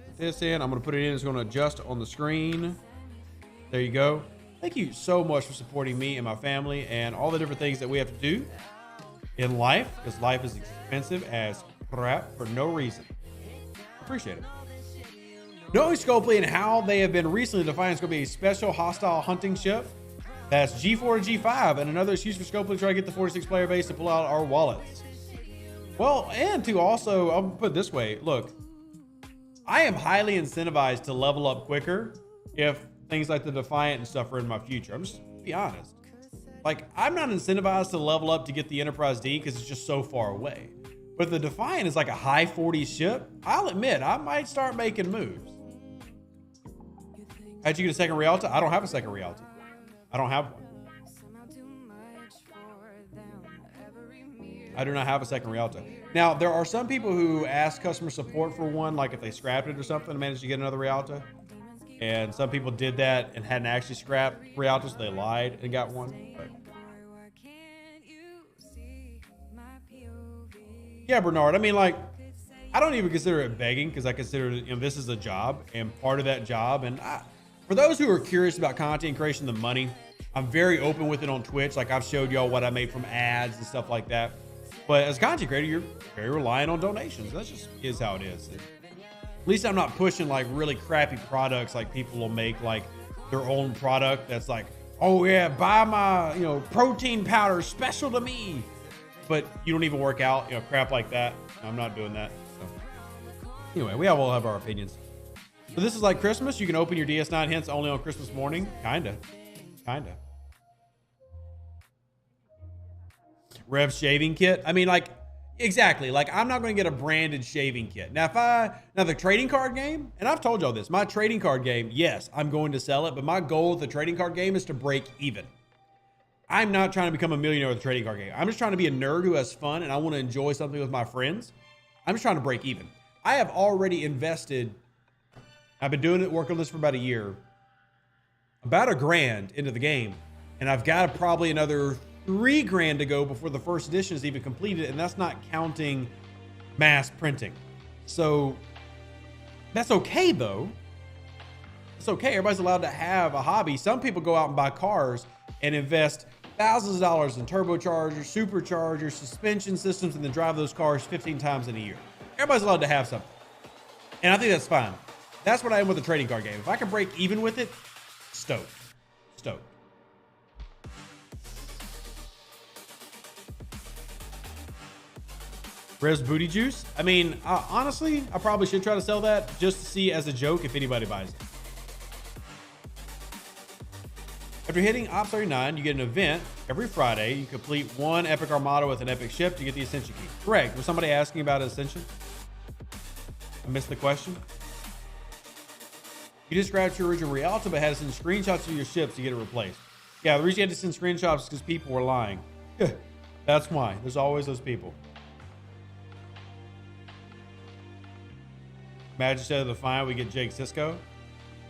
put this in. I'm gonna put it in. It's gonna adjust on the screen. There you go. Thank you so much for supporting me and my family and all the different things that we have to do in life, because life is expensive as crap for no reason. Appreciate it. Knowing Scopely and how they have been recently defined, Scopely a special hostile hunting ship. That's G4 and G5, and another excuse for Scopely to try to get the 46 player base to pull out our wallets. Well, and to also, I'll put it this way, look, I am highly incentivized to level up quicker if things like the Defiant and stuff are in my future. I'm just be honest. Like, I'm not incentivized to level up to get the Enterprise D because it's just so far away. But if the Defiant is like a high 40s ship, I'll admit I might start making moves. How'd you get a second Rialta? I don't have a second Rialta. I don't have one. I do not have a second Rialta. Now, there are some people who ask customer support for one, like if they scrapped it or something and managed to get another Rialta. And some people did that and hadn't actually scrapped Rialta, so they lied and got one. But yeah, Bernard. I mean, like, I don't even consider it begging because I consider, you know, this is a job and part of that job. And for those who are curious about content creation, the money, I'm very open with it on Twitch. Like, I've showed y'all what I made from ads and stuff like that. But as a content creator, you're very reliant on donations. That just is how it is. At least I'm not pushing like really crappy products like people will make like their own product that's like, oh yeah, buy my, you know, protein powder special to me. But you don't even work out, you know, crap like that. I'm not doing that. So anyway, we all have our opinions. So this is like Christmas. You can open your DS9 hints only on Christmas morning. Kinda. Rev shaving kit. I mean, like, exactly. Like, I'm not going to get a branded shaving kit. Now, now the trading card game, and I've told y'all this, my trading card game, yes, I'm going to sell it, but my goal with the trading card game is to break even. I'm not trying to become a millionaire with a trading card game. I'm just trying to be a nerd who has fun and I want to enjoy something with my friends. I'm just trying to break even. I have already invested, I've been doing it, working on this for about a year, about $1,000 into the game. And I've got probably another $3,000 to go before the first edition is even completed. And that's not counting mass printing. So that's okay though. It's okay. Everybody's allowed to have a hobby. Some people go out and buy cars and invest thousands of dollars in turbochargers, superchargers, suspension systems, and then drive those cars 15 times in a year. Everybody's allowed to have something. And I think that's fine. That's what I am with the trading card game. If I can break even with it, stoked. Rev's Booty Juice. I mean, honestly, I probably should try to sell that just to see as a joke if anybody buys it. After hitting Ops 39, you get an event every Friday. You complete one Epic Armada with an epic ship to get the Ascension key. Correct. Was somebody asking about Ascension? I missed the question. You just grabbed your original Rialta, but had to send screenshots of your ships to get it replaced. Yeah, the reason you had to send screenshots is because people were lying. That's why. There's always those people. Imagine instead of the fine, we get Jake Sisko.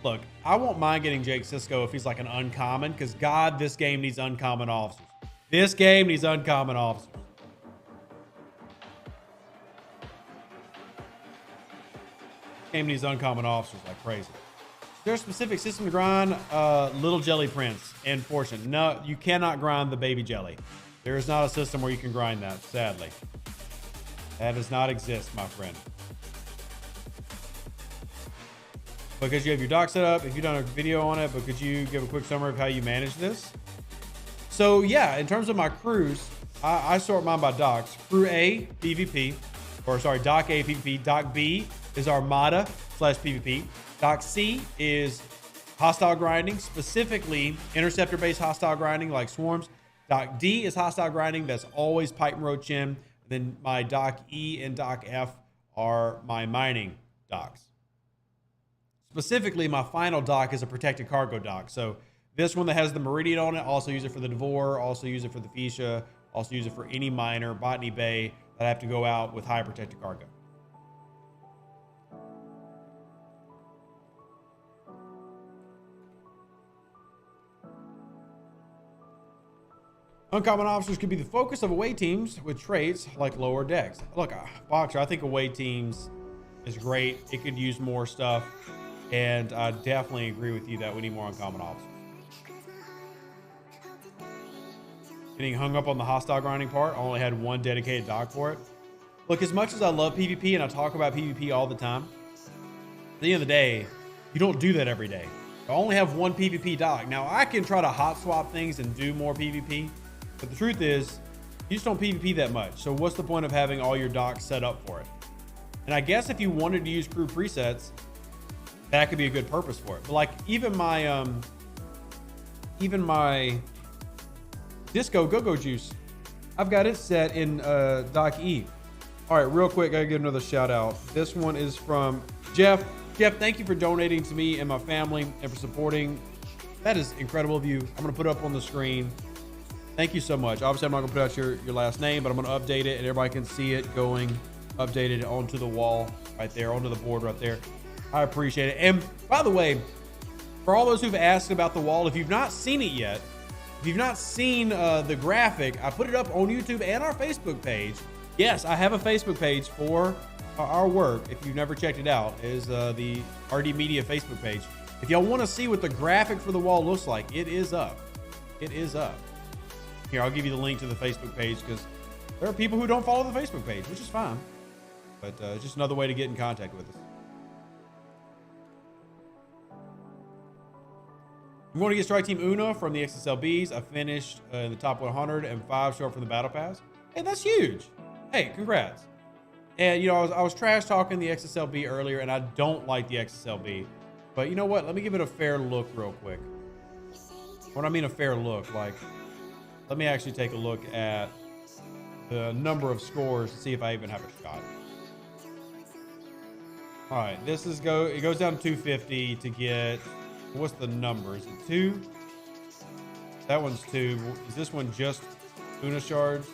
Look, I won't mind getting Jake Sisko if he's like an uncommon, because God, this game needs uncommon officers. This game needs uncommon officers. This game needs uncommon officers like crazy. There's a specific system to grind Little Jelly Prince and Fortune. No, you cannot grind the baby jelly. There is not a system where you can grind that, sadly. That does not exist, my friend. Because you have your dock set up, if you've done a video on it, but could you give a quick summary of how you manage this? So yeah, in terms of my crews, I sort mine by docks. Crew A, PvP, or sorry, Dock A, PvP. Dock B is Armada / PvP. Dock C is hostile grinding, specifically interceptor-based hostile grinding like swarms. Dock D is hostile grinding. That's always pipe and roach in. Then my Dock E and Dock F are my mining docks. Specifically, my final dock is a protected cargo dock. So this one that has the Meridian on it, also use it for the Devore, also use it for the Fuchsia, also use it for any miner, Botany Bay, that I have to go out with high protected cargo. Uncommon officers could be the focus of away teams with traits like lower decks. Look, Boxer, I think away teams is great. It could use more stuff. And I definitely agree with you that we need more uncommon officers. Getting hung up on the hostile grinding part. I only had one dedicated dock for it. Look, as much as I love PvP and I talk about PvP all the time, at the end of the day, you don't do that every day. I only have one PvP dock. Now, I can try to hot swap things and do more PvP, but the truth is, you just don't PvP that much. So what's the point of having all your docks set up for it? And I guess if you wanted to use crew presets, that could be a good purpose for it. But like even my Disco Go-Go Juice, I've got it set in Dock E. All right, real quick, I gotta give another shout out. This one is from Jeff. Jeff, thank you for donating to me and my family and for supporting. That is incredible of you. I'm gonna put it up on the screen. Thank you so much. Obviously, I'm not gonna put out your last name, but I'm gonna update it and everybody can see it going updated onto the wall right there, onto the board right there. I appreciate it. And by the way, for all those who've asked about the wall, if you've not seen it yet, if you've not seen the graphic, I put it up on YouTube and our Facebook page. Yes, I have a Facebook page for our work. If you've never checked it out, is the RD Media Facebook page. If y'all want to see what the graphic for the wall looks like, it is up. It is up. Here, I'll give you the link to the Facebook page because there are people who don't follow the Facebook page, which is fine. But it's just another way to get in contact with us. I'm going to get Strike Team Una from the XSLBs. I finished in the top 100 and 5 short from the Battle Pass. Hey, that's huge. Hey, congrats. And, you know, I was trash talking the XSLB earlier, and I don't like the XSLB. But you know what? Let me give it a fair look real quick. When I mean a fair look, like, let me actually take a look at the number of scores to see if I even have a shot. All right, this is it goes down to 250 to get, what's the number? Is it 2? That one's 2. Is this one just Una shards?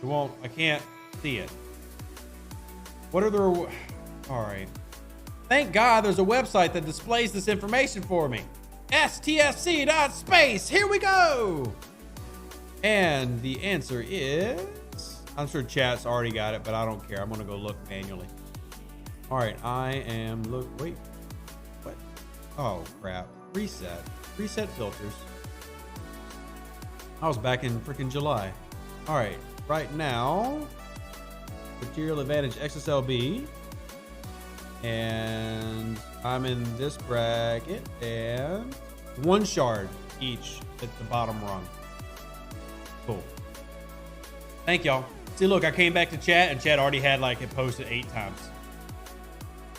I can't see it. What are the, all right. Thank God there's a website that displays this information for me. STFC.space, here we go. And the answer is, I'm sure chat's already got it, but I don't care. I'm gonna go look manually. All right, wait, what? Oh crap, reset filters. I was back in freaking July. All right, right now, material advantage XSLB. And I'm in this bracket and 1 shard each at the bottom rung. Cool. Thank y'all. See, look, I came back to chat and chat already had like it posted 8 times.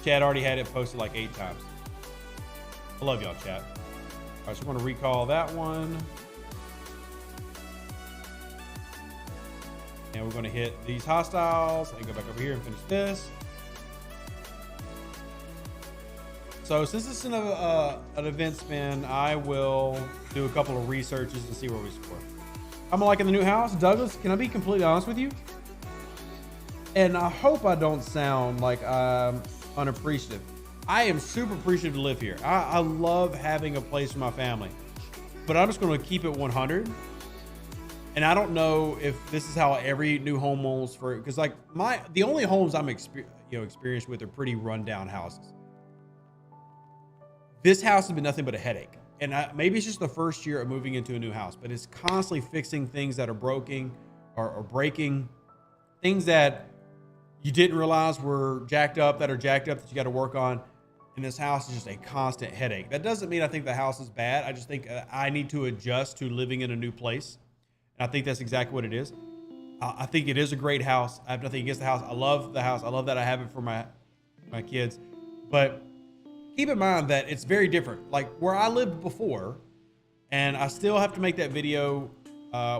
Chat already had it posted like 8 times. I love y'all, chat. All right, so we're going to recall that one. And we're going to hit these hostiles and go back over here and finish this. So since it's an event spin, I will do a couple of researches and see where we score. I'm liking the new house. Douglas, can I be completely honest with you? And I hope I don't sound like I'm unappreciative. I am super appreciative to live here. I love having a place for my family, but I'm just going to keep it 100. And I don't know if this is how every new home owns for, because like the only homes I'm experienced with are pretty rundown houses. This house has been nothing but a headache. And maybe it's just the first year of moving into a new house, but it's constantly fixing things that are broken or breaking, things that you didn't realize were jacked up, that you got to work on. And this house is just a constant headache. That doesn't mean I think the house is bad. I just think I need to adjust to living in a new place. And I think that's exactly what it is. I think it is a great house. I have nothing against the house. I love the house. I love that I have it for my kids. But keep in mind that it's very different. Like where I lived before, and I still have to make that video.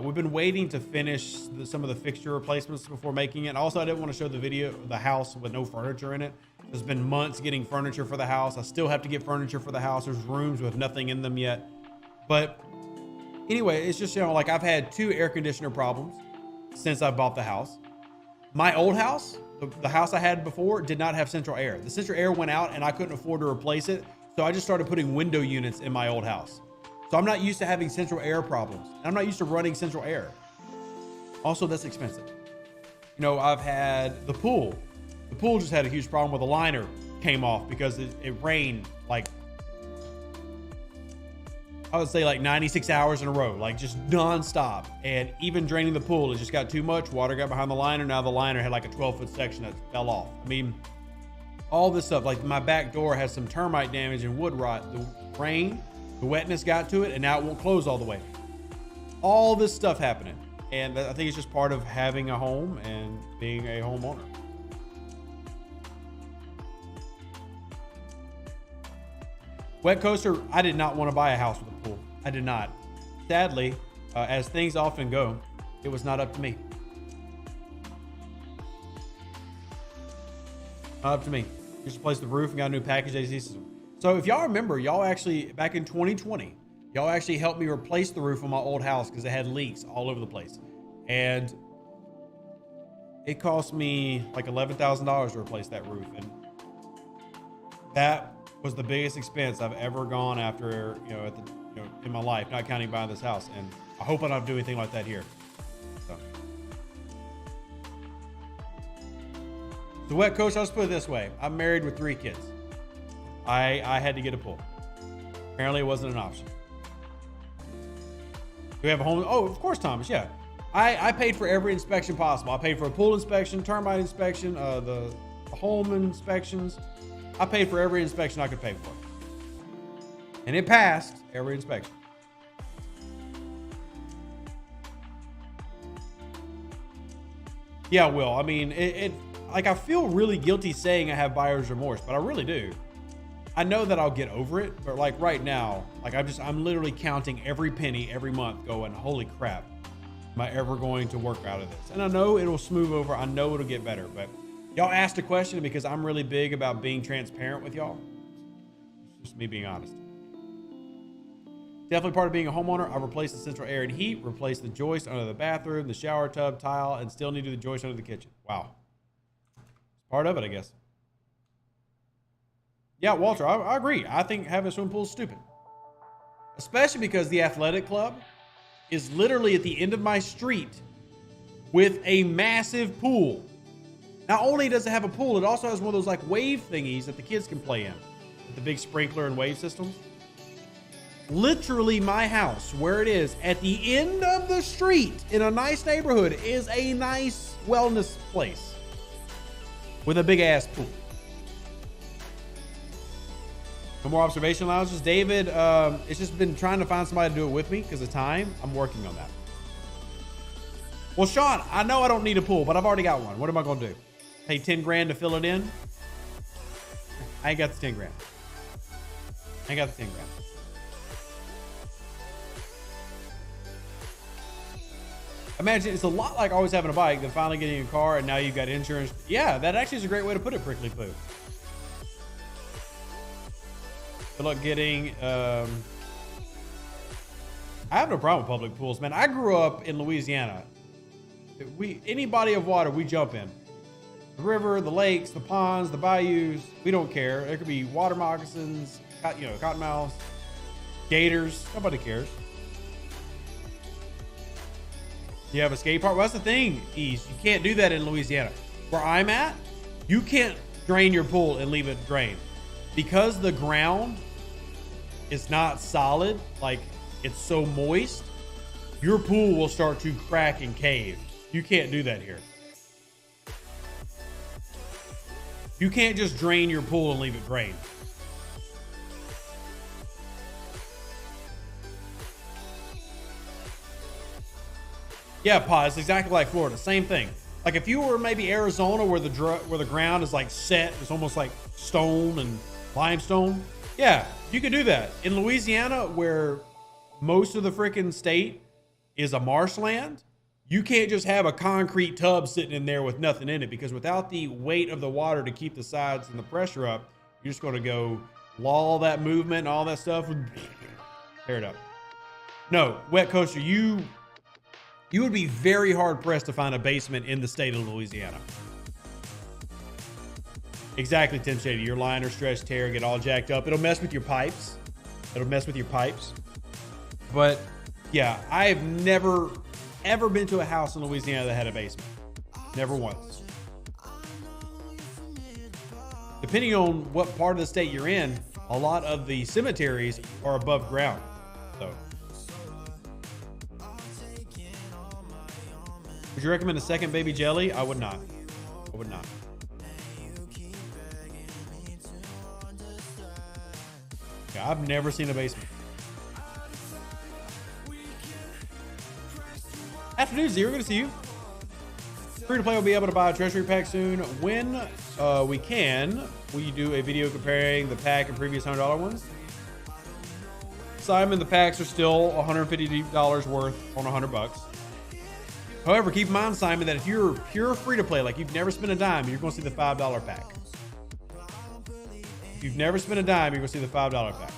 We've been waiting to finish some of the fixture replacements before making it. Also, I didn't want to show the house with no furniture in it. There's been months getting furniture for the house. I still have to get furniture for the house. There's rooms with nothing in them yet. But anyway, it's just, like I've had 2 air conditioner problems since I bought the house. My old house, the house I had before, did not have central air. The central air went out and I couldn't afford to replace it. So I just started putting window units in my old house. So I'm not used to having central air problems. I'm not used to running central air. Also, that's expensive. I've had the pool. The pool just had a huge problem where the liner came off because it rained like, I would say like 96 hours in a row, like just nonstop. And even draining the pool, it just got too much. Water got behind the liner. Now the liner had like a 12-foot section that fell off. I mean, all this stuff, like my back door has some termite damage and wood rot. The rain, the wetness got to it, and now it won't close all the way. All this stuff happening. And I think it's just part of having a home and being a homeowner. Wet Coaster, I did not want to buy a house with a pool. I did not. Sadly, as things often go, it was not up to me. Not up to me. Just replaced the roof and got a new package AC system. So if y'all remember, y'all actually, back in 2020, y'all actually helped me replace the roof on my old house because it had leaks all over the place. And it cost me like $11,000 to replace that roof. And that was the biggest expense I've ever gone after, in my life, not counting buying this house. And I hope I don't do anything like that here. So the Wet Coach, I'll just put it this way. I'm married with 3 kids. I had to get a pool. Apparently it wasn't an option. Do we have a home? Oh, of course, Thomas. Yeah. I paid for every inspection possible. I paid for a pool inspection, termite inspection, the home inspections. I paid for every inspection I could pay for. And it passed every inspection. Yeah, Will. I mean, I feel really guilty saying I have buyer's remorse, but I really do. I know that I'll get over it, but like right now, like I'm literally counting every penny every month going, holy crap, am I ever going to work out of this? And I know it'll smooth over. I know it'll get better, but y'all asked a question because I'm really big about being transparent with y'all. It's just me being honest. Definitely part of being a homeowner. I replaced the central air and heat, replaced the joist under the bathroom, the shower tub, tile, and still need to do the joist under the kitchen. Wow. It's part of it, I guess. Yeah, Walter, I agree. I think having a swimming pool is stupid. Especially because the athletic club is literally at the end of my street with a massive pool. Not only does it have a pool, it also has one of those like wave thingies that the kids can play in. With the big sprinkler and wave systems. Literally my house, where it is at the end of the street in a nice neighborhood, is a nice wellness place with a big ass pool. No more observation lounges. David, it's just been trying to find somebody to do it with me because of time. I'm working on that. Well, Sean, I know I don't need a pool, but I've already got one. What am I going to do? Pay 10 grand to fill it in? I ain't got the 10 grand. I ain't got the 10 grand. Imagine it's a lot like always having a bike, then finally getting a car, and now you've got insurance. Yeah, that actually is a great way to put it, Prickly Poo. Good luck getting. I have no problem with public pools, man. I grew up in Louisiana. Any body of water we jump in. The river, the lakes, the ponds, the bayous. We don't care. There could be water moccasins, cottonmouths, gators. Nobody cares. You have a skate park. Well, that's the thing, Ease. You can't do that in Louisiana. Where I'm at, you can't drain your pool and leave it drained. Because the ground is not solid, like it's so moist, your pool will start to crack and cave. You can't do that here. You can't just drain your pool and leave it drained. Yeah, Pa, it's exactly like Florida. Same thing. Like if you were maybe Arizona where the ground is like set, it's almost like stone and limestone. Yeah, you could do that. In Louisiana, where most of the freaking state is a marshland, you can't just have a concrete tub sitting in there with nothing in it, because without the weight of the water to keep the sides and the pressure up, you're just going to go lull that movement and all that stuff and tear it up. No, Wet Coaster, you would be very hard pressed to find a basement in the state of Louisiana. Exactly, Tim Shady. Your liner, stretch, tear, get all jacked up. It'll mess with your pipes. But yeah, I have never ever been to a house in Louisiana that had a basement. Never once. Depending on what part of the state you're in, a lot of the cemeteries are above ground. So, would you recommend a second baby jelly? I would not. I would not. Yeah, I've never seen a basement. Afternoon, Zero. Good to see you. Free to play will be able to buy a treasury pack soon. When we can, will you do a video comparing the pack and previous $100 ones? Simon, the packs are still $150 worth on $100. However, keep in mind, Simon, that if you're pure free to play, like you've never spent a dime, you're going to see the $5 pack. If you've never spent a dime, you're going to see the $5 pack.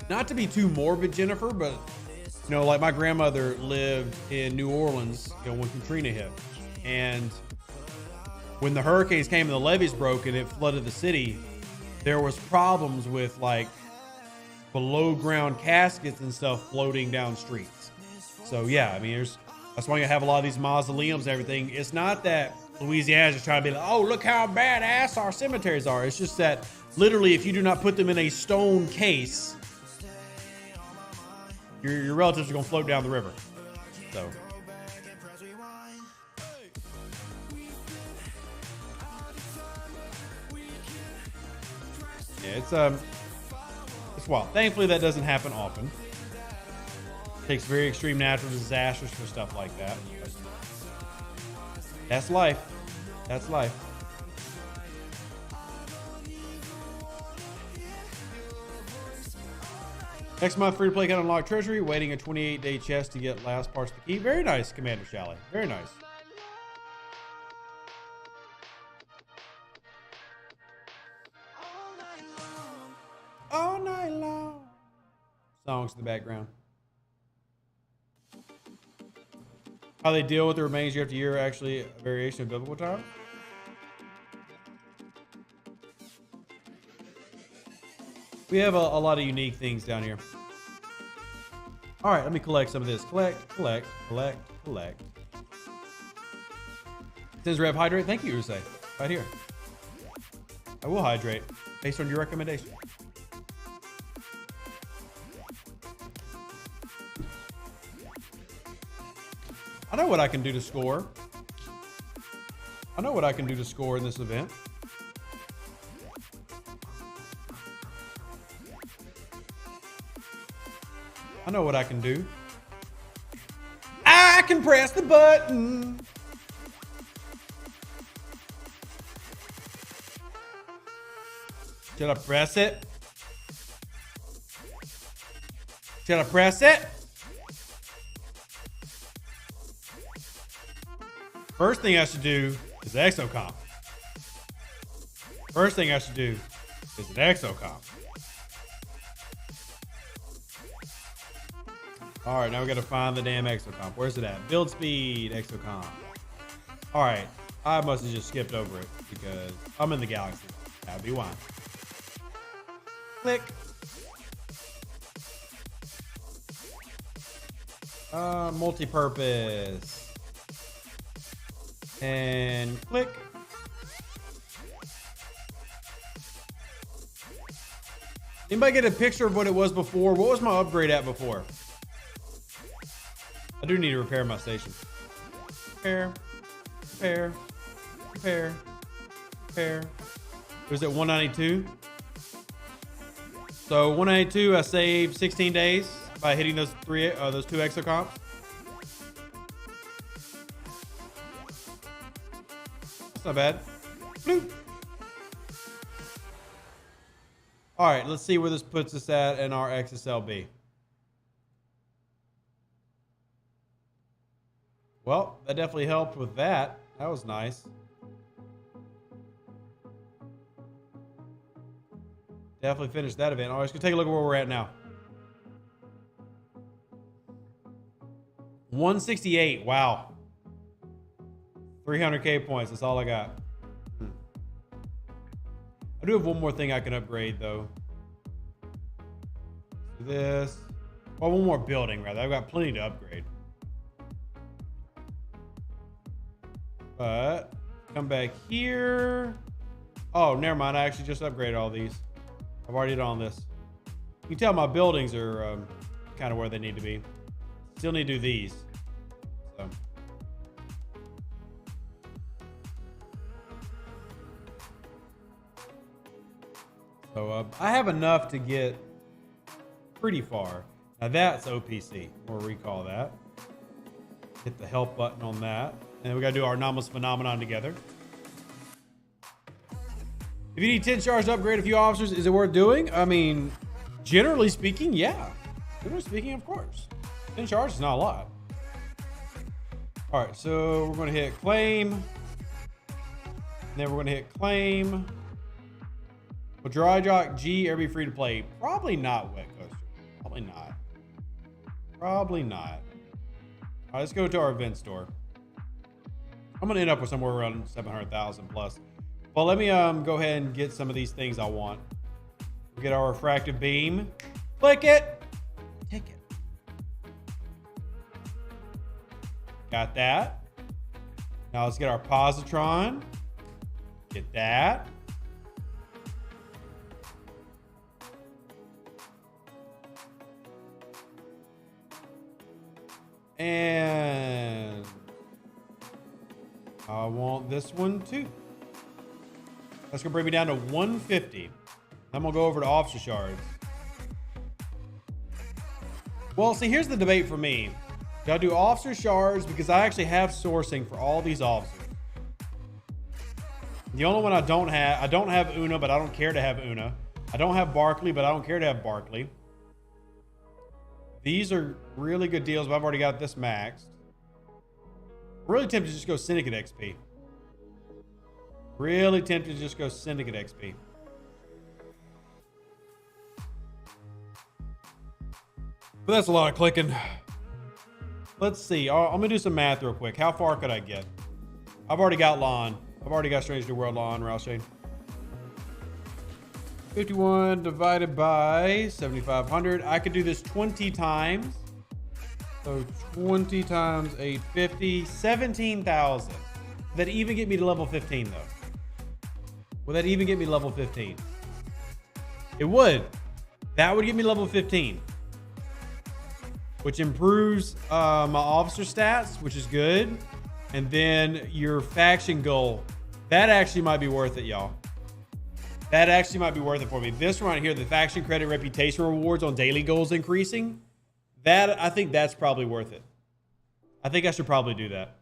Not to be too morbid, Jennifer, but like my grandmother lived in New Orleans, when Katrina hit, and when the hurricanes came and the levees broke and it flooded the city, there was problems with like below ground caskets and stuff floating down streets. So yeah, I mean, that's why you have a lot of these mausoleums and everything. It's not that Louisiana's just trying to be like, oh, look how badass our cemeteries are. It's just that literally, if you do not put them in a stone case, your relatives are going to float down the river. So. Yeah, it's wild. Thankfully, that doesn't happen often. It takes very extreme natural disasters for stuff like that. But that's life. That's life. Next month, free to play can unlock treasury, waiting a 28-day chest to get last parts of the key. Very nice, Commander Shally. Very nice. All night long. Songs in the background. How they deal with the remains year after year, actually a variation of biblical time. We have a lot of unique things down here. All right, let me collect some of this. Collect. Sins Rev Hydrate. Thank you, Usay. Right here. I will hydrate based on your recommendation. I know what I can do to score. I know what I can do to score in this event. I know what I can do. I can press the button. Should I press it? Should I press it? First thing I should do is exocomp. First thing I should do is an exocomp. All right, now we got to find the damn exocomp. Where's it at? Build speed, exocomp. All right, I must have just skipped over it because I'm in the galaxy. That'd be why. Click. Multi-purpose. And click. Anybody get a picture of what it was before? What was my upgrade at before? I do need to repair my station. Repair. Repair. Repair. Repair. It was at 192. So 192, I saved 16 days by hitting those two exocomps. That's not bad. Bloop. All right, let's see where this puts us at in our XSLB. Well, that definitely helped with that. That was nice. Definitely finished that event. All right, let's go take a look at where we're at now. 168. Wow. 300K points. That's all I got. I do have one more thing I can upgrade, though. Do this. Well, one more building, rather. I've got plenty to upgrade. But come back here. Oh, never mind. I actually just upgraded all these. I've already done this. You can tell my buildings are kind of where they need to be. Still need to do these. So I have enough to get pretty far. Now that's OPC. We'll recall that. Hit the help button on that. And we got to do our anomalous phenomenon together. If you need 10 shards to upgrade a few officers, is it worth doing? I mean, generally speaking, yeah. Generally speaking, of course. 10 shards is not a lot. All right, so we're going to hit claim. And then we're going to hit claim. Will Dry Dock G ever be free to play? Probably not, Wet Coaster. Probably not. Probably not. All right, let's go to our event store. I'm going to end up with somewhere around 700,000 plus. Well, let me go ahead and get some of these things I want. We'll get our refractive beam. Click it. Take it. Got that. Now let's get our positron. Get that. And I want this one too. That's gonna bring me down to 150. I'm gonna go over to officer shards. Well, see, here's the debate for me. Do I do officer shards because I actually have sourcing for all these officers? The only one I don't have Una, but I don't care to have Una. I don't have Barkley, but I don't care to have Barkley. These are really good deals, but I've already got this maxed. Really tempted to just go Syndicate XP. Really tempted to just go Syndicate XP. But that's a lot of clicking. Let's see. I'm going to do some math real quick. How far could I get? I've already got Lon. I've already got Strange New World Lon, Ralshane. 51 divided by 7,500. I could do this 20 times. So 20 times 850, 17,000. Would that even get me to level 15 though? Would that even get me to level 15? It would. That would get me level 15. Which improves my officer stats, which is good. And then your faction goal. That actually might be worth it, y'all. That actually might be worth it for me. This one right here, the faction credit reputation rewards on daily goals increasing. That, I think that's probably worth it. I think I should probably do that.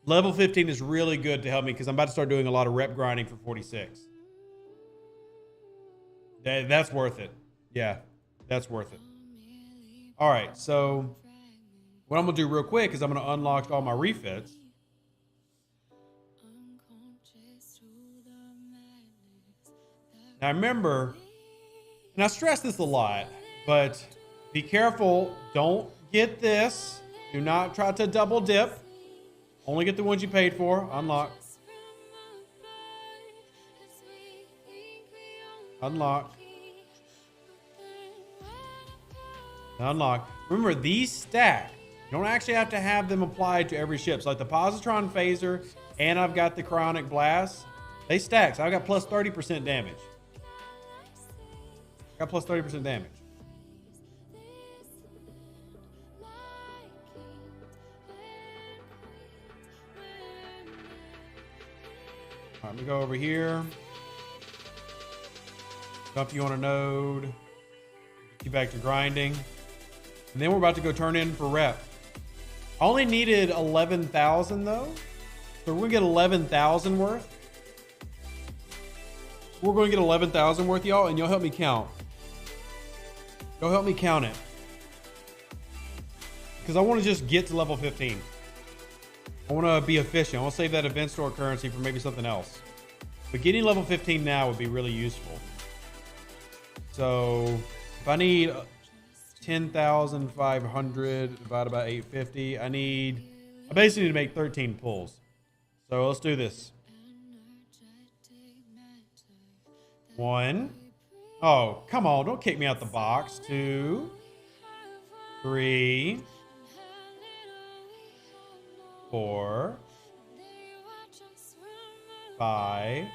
Level 15 is really good to help me because I'm about to start doing a lot of rep grinding for 46. That's worth it. Yeah, that's worth it. All right, so what I'm going to do real quick is I'm going to unlock all my refits. Now remember, and I stress this a lot, but be careful. Don't get this. Do not try to double dip. Only get the ones you paid for. Unlock. Unlock. Unlock. Remember, these stack. You don't actually have to have them applied to every ship. So like the Positron Phaser, and I've got the Cryonic Blast. They stack. So I've got plus 30% damage. Got plus 30% damage. All right, let me go over here. Dump you on a node. Get you back to grinding. And then we're about to go turn in for rep. I only needed 11,000 though. So we're gonna get 11,000 worth. We're gonna get 11,000 worth, y'all, and you'll help me count. You'll help me count it. Because I want to just get to level 15. I want to be efficient. I want to save that event store currency for maybe something else. But getting level 15 now would be really useful. So if I need 10,500 divided by 850, I basically need to make 13 pulls. So let's do this. 1. Oh, come on. Don't kick me out the box. 2, 3, 4, 5.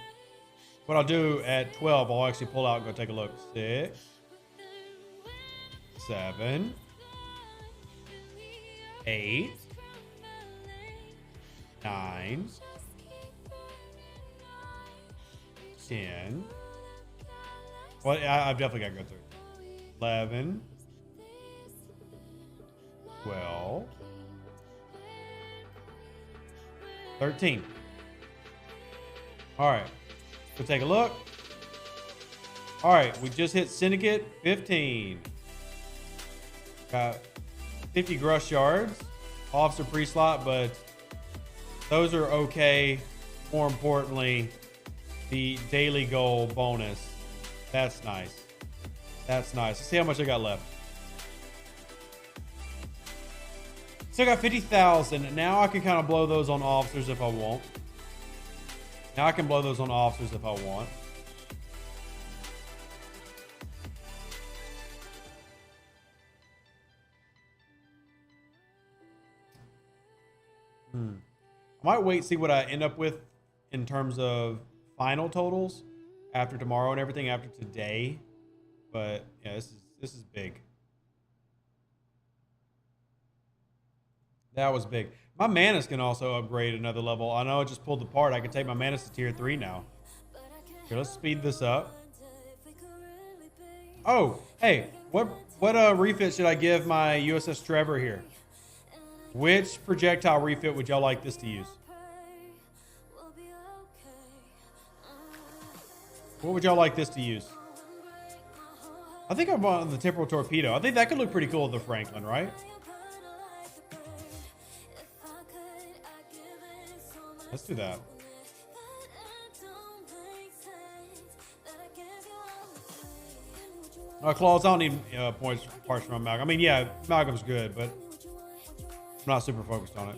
What I'll do at 12, I'll actually pull out and go take a look. 6, 7, 8, 9, 10. Well, I've definitely got to go through. 11, 12, 13. All right, we'll take a look. All right, we just hit Syndicate 15. Got 50 Grush Shards, Officer Pre-slot, but those are okay. More importantly, the daily goal bonus. That's nice. That's nice. Let's see how much I got left. Still got 50,000. Now I can kind of blow those on officers if I want. Now I can blow those on officers if I want. I might wait, see what I end up with in terms of final totals after tomorrow and everything, after today. But yeah, this is big. That was big. My Manus can also upgrade another level. I know I just pulled the part. I can take my Manus to tier 3 now. Okay, let's speed this up. Oh, hey, what refit should I give my USS Trevor here? Which projectile refit would y'all like this to use? What would y'all like this to use? I think I want the temporal torpedo. I think that could look pretty cool with the Franklin, right? Let's do that. Claws, I don't need parts from Malcolm. I mean, yeah, Malcolm's good, but I'm not super focused on it.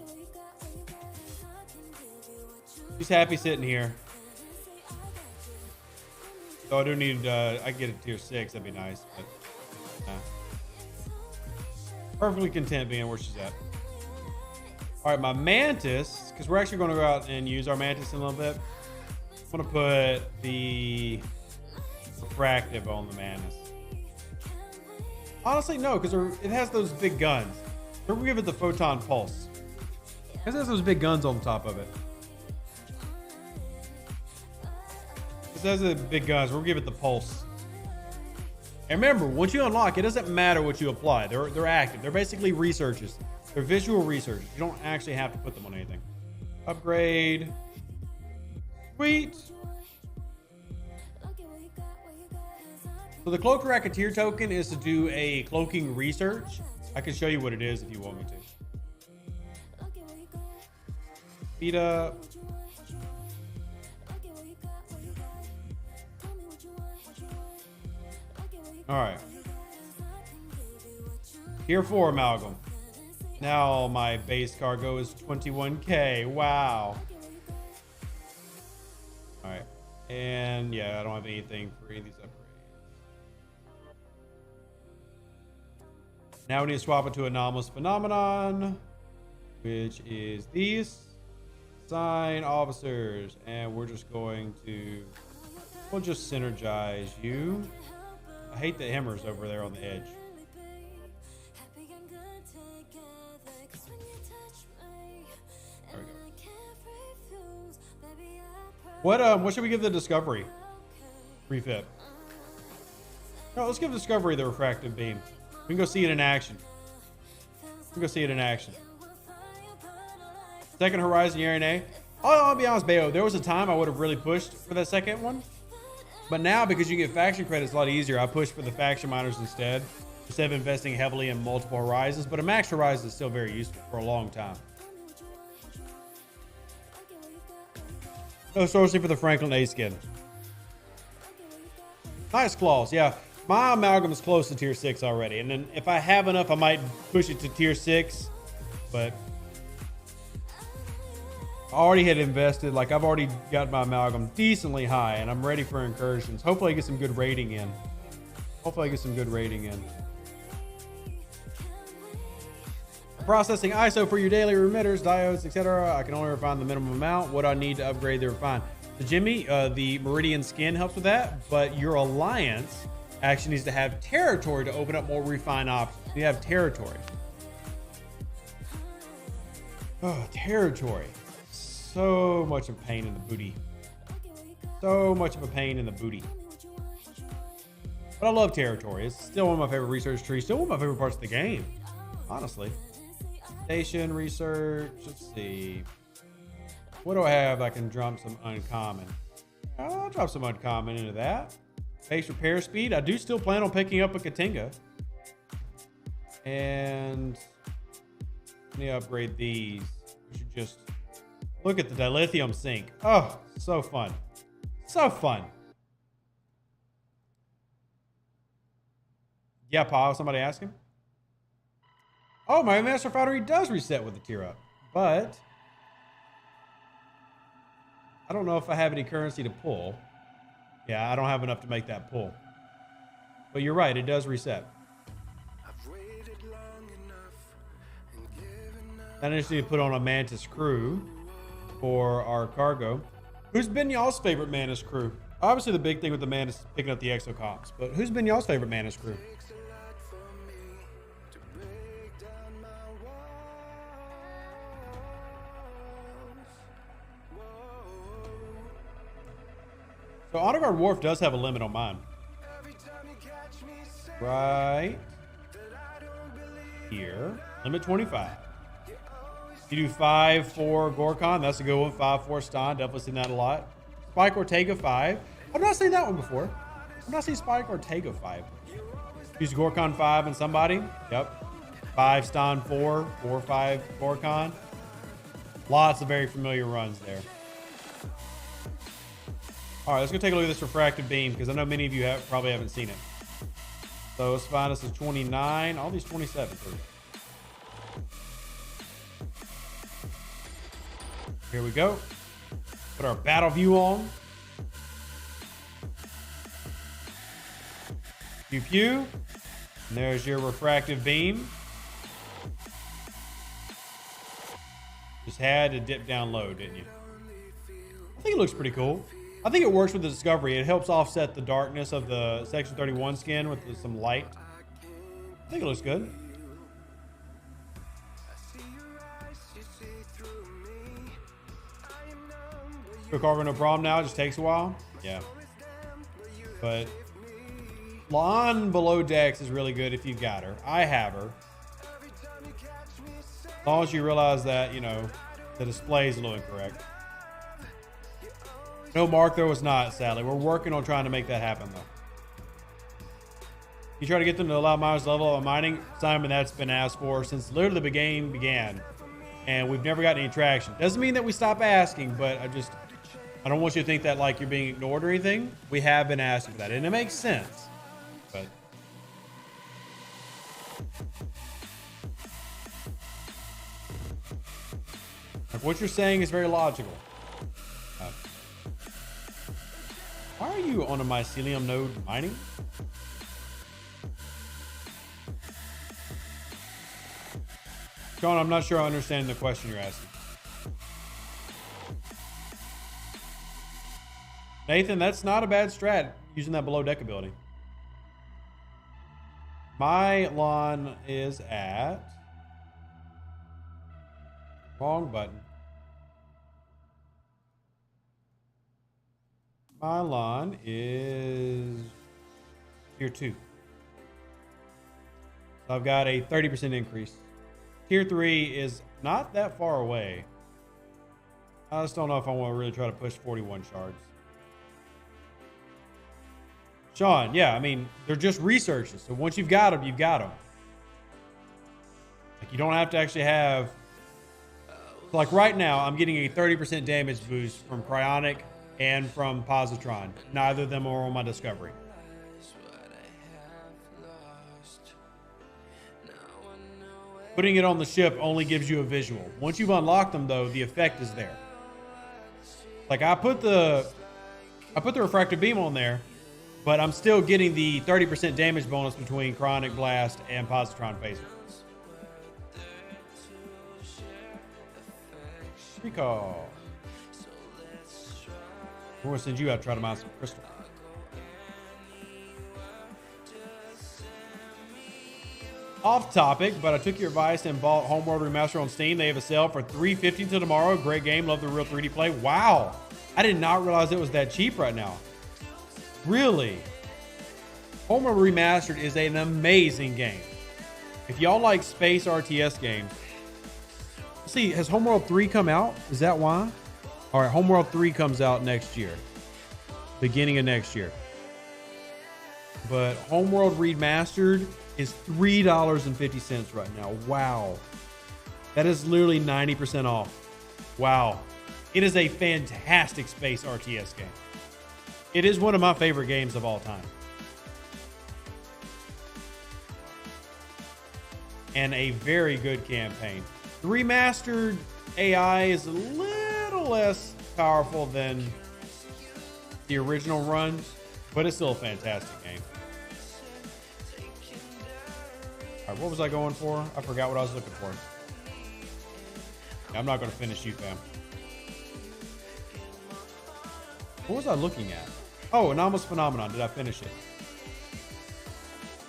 He's happy sitting here. So I do need, I can get a tier 6, that'd be nice, but perfectly content being where she's at. All right, my Mantis, because we're actually going to go out and use our Mantis in a little bit. I'm going to put the refractive on the Mantis. Honestly, no, because it has those big guns. We're going to give it the Photon Pulse. It has those big guns on the top of it. It has the big guns. We'll give it the Pulse. And remember, once you unlock, it doesn't matter what you apply. They're active. They're basically researches. They're visual researches. You don't actually have to put them on anything. Upgrade. Sweet. So the Cloak Racketeer token is to do a cloaking research. I can show you what it is if you want me to. Speed up. All right. Tier 4 amalgam. Now my base cargo is 21k. Wow. All right. And yeah, I don't have anything for any of these upgrades. Now we need to swap it to anomalous phenomenon, which is these. Assign officers. And we're just going to, we'll just synergize you. I hate the hammers over there on the edge. There we go. What should we give the Discovery? Refit. No, let's give Discovery the refractive beam. We can go see it in action. We can go see it in action. Second Horizon Area. I'll be honest, Bayo, there was a time I would have really pushed for that second one. But now, because you get faction credits a lot easier, I push for the faction miners instead of investing heavily in multiple horizons. But a max horizon is still very useful for a long time. No sourcing for the Franklin A skin. Nice claws, yeah. My amalgam is close to tier 6 already. And then if I have enough, I might push it to tier 6. But I already had invested, like I've already got my amalgam decently high and I'm ready for incursions. Hopefully I get some good rating in. Processing ISO for your daily remitters, diodes, etc. I can only refine the minimum amount. What I need to upgrade the refine. The Jimmy, the Meridian skin helps with that, but your alliance actually needs to have territory to open up more refine options. You have territory. Oh, territory. So much of a pain in the booty. So much of a pain in the booty. But I love territory. It's still one of my favorite research trees. Still one of my favorite parts of the game, honestly. Station research. Let's see. What do I have? I can drop some uncommon. I'll drop some uncommon into that. Base repair speed. I do still plan on picking up a Katinga. And let me upgrade these. We should just look at the dilithium sink. Oh, so fun. So fun. Yeah, Paul, somebody asking? Oh, my master foundry does reset with the tier up, but I don't know if I have any currency to pull. Yeah, I don't have enough to make that pull. But you're right, it does reset. I just need to put on a Mantis crew for our cargo. Who's been y'all's favorite Mantis crew? Obviously the big thing with the Mantis is picking up the exocops, but who's been y'all's favorite Mantis crew? So Honor Guard Wharf does have a limit on mine. Right here. Limit 25. You do 5-4 Gorkon. That's a good one. 5-4 Ston. Definitely seen that a lot. Spike Ortega 5. I've not seen that one before. I've not seen Spike Ortega 5. Use Gorkon 5 and somebody. Yep. 5 Ston 4. 4-5 Gorkon. Lots of very familiar runs there. All right, let's go take a look at this refractive beam because I know many of you probably haven't seen it. So let's find us as 29. All these 27. Here we go. Put our battle view on. Pew pew. And there's your refractive beam. Just had to dip down low, didn't you? I think it looks pretty cool. I think it works with the Discovery. It helps offset the darkness of the Section 31 skin with some light. I think it looks good. Quick cargo, no problem now. It just takes a while. Yeah. But Lon below decks is really good if you've got her. I have her. As long as you realize that, you know, the display is a little incorrect. No, Mark, there was not, sadly. We're working on trying to make that happen, though. You try to get them to allow miners level of mining, Simon, that's been asked for since literally the game began. And we've never gotten any traction. Doesn't mean that we stop asking, but I don't want you to think that like you're being ignored or anything. We have been asking for that, and it makes sense. But Like what you're saying is very logical. Why are you on a mycelium node mining? Sean, I'm not sure I understand the question you're asking. Nathan, that's not a bad strat using that below deck ability. My lawn is at... Wrong button. My lawn is tier 2. So I've got a 30% increase. Tier 3 is not that far away. I just don't know if I want to really try to push 41 shards. Sean, yeah, I mean, they're just researches. So once you've got them, you've got them. Like, you don't have to actually have... So like right now, I'm getting a 30% damage boost from Cryonic and from Positron. Neither of them are on my Discovery. Putting it on the ship only gives you a visual. Once you've unlocked them, though, the effect is there. Like I put the refractive beam on there, but I'm still getting the 30% damage bonus between Cryonic Blast and Positron Phaser. Recall. We're gonna send you out to try to mine some crystal. Off topic, but I took your advice and bought Homeworld Remaster on Steam. They have a sale for $3.50 till tomorrow. Great game. Love the real 3D play. Wow. I did not realize it was that cheap right now. Really? Homeworld Remastered is an amazing game. If y'all like space RTS games, see, has Homeworld 3 come out? Is that why? All right, Homeworld 3 comes out next year. Beginning of next year. But Homeworld Remastered is $3.50 right now. Wow. That is literally 90% off. Wow. It is a fantastic space RTS game. It is one of my favorite games of all time. And a very good campaign. The remastered AI is a little less powerful than the original runs, but it's still a fantastic game. All right, what was I going for? I forgot what I was looking for. I'm not going to finish you, fam. What was I looking at? Oh, Anomalous Phenomenon. Did I finish it?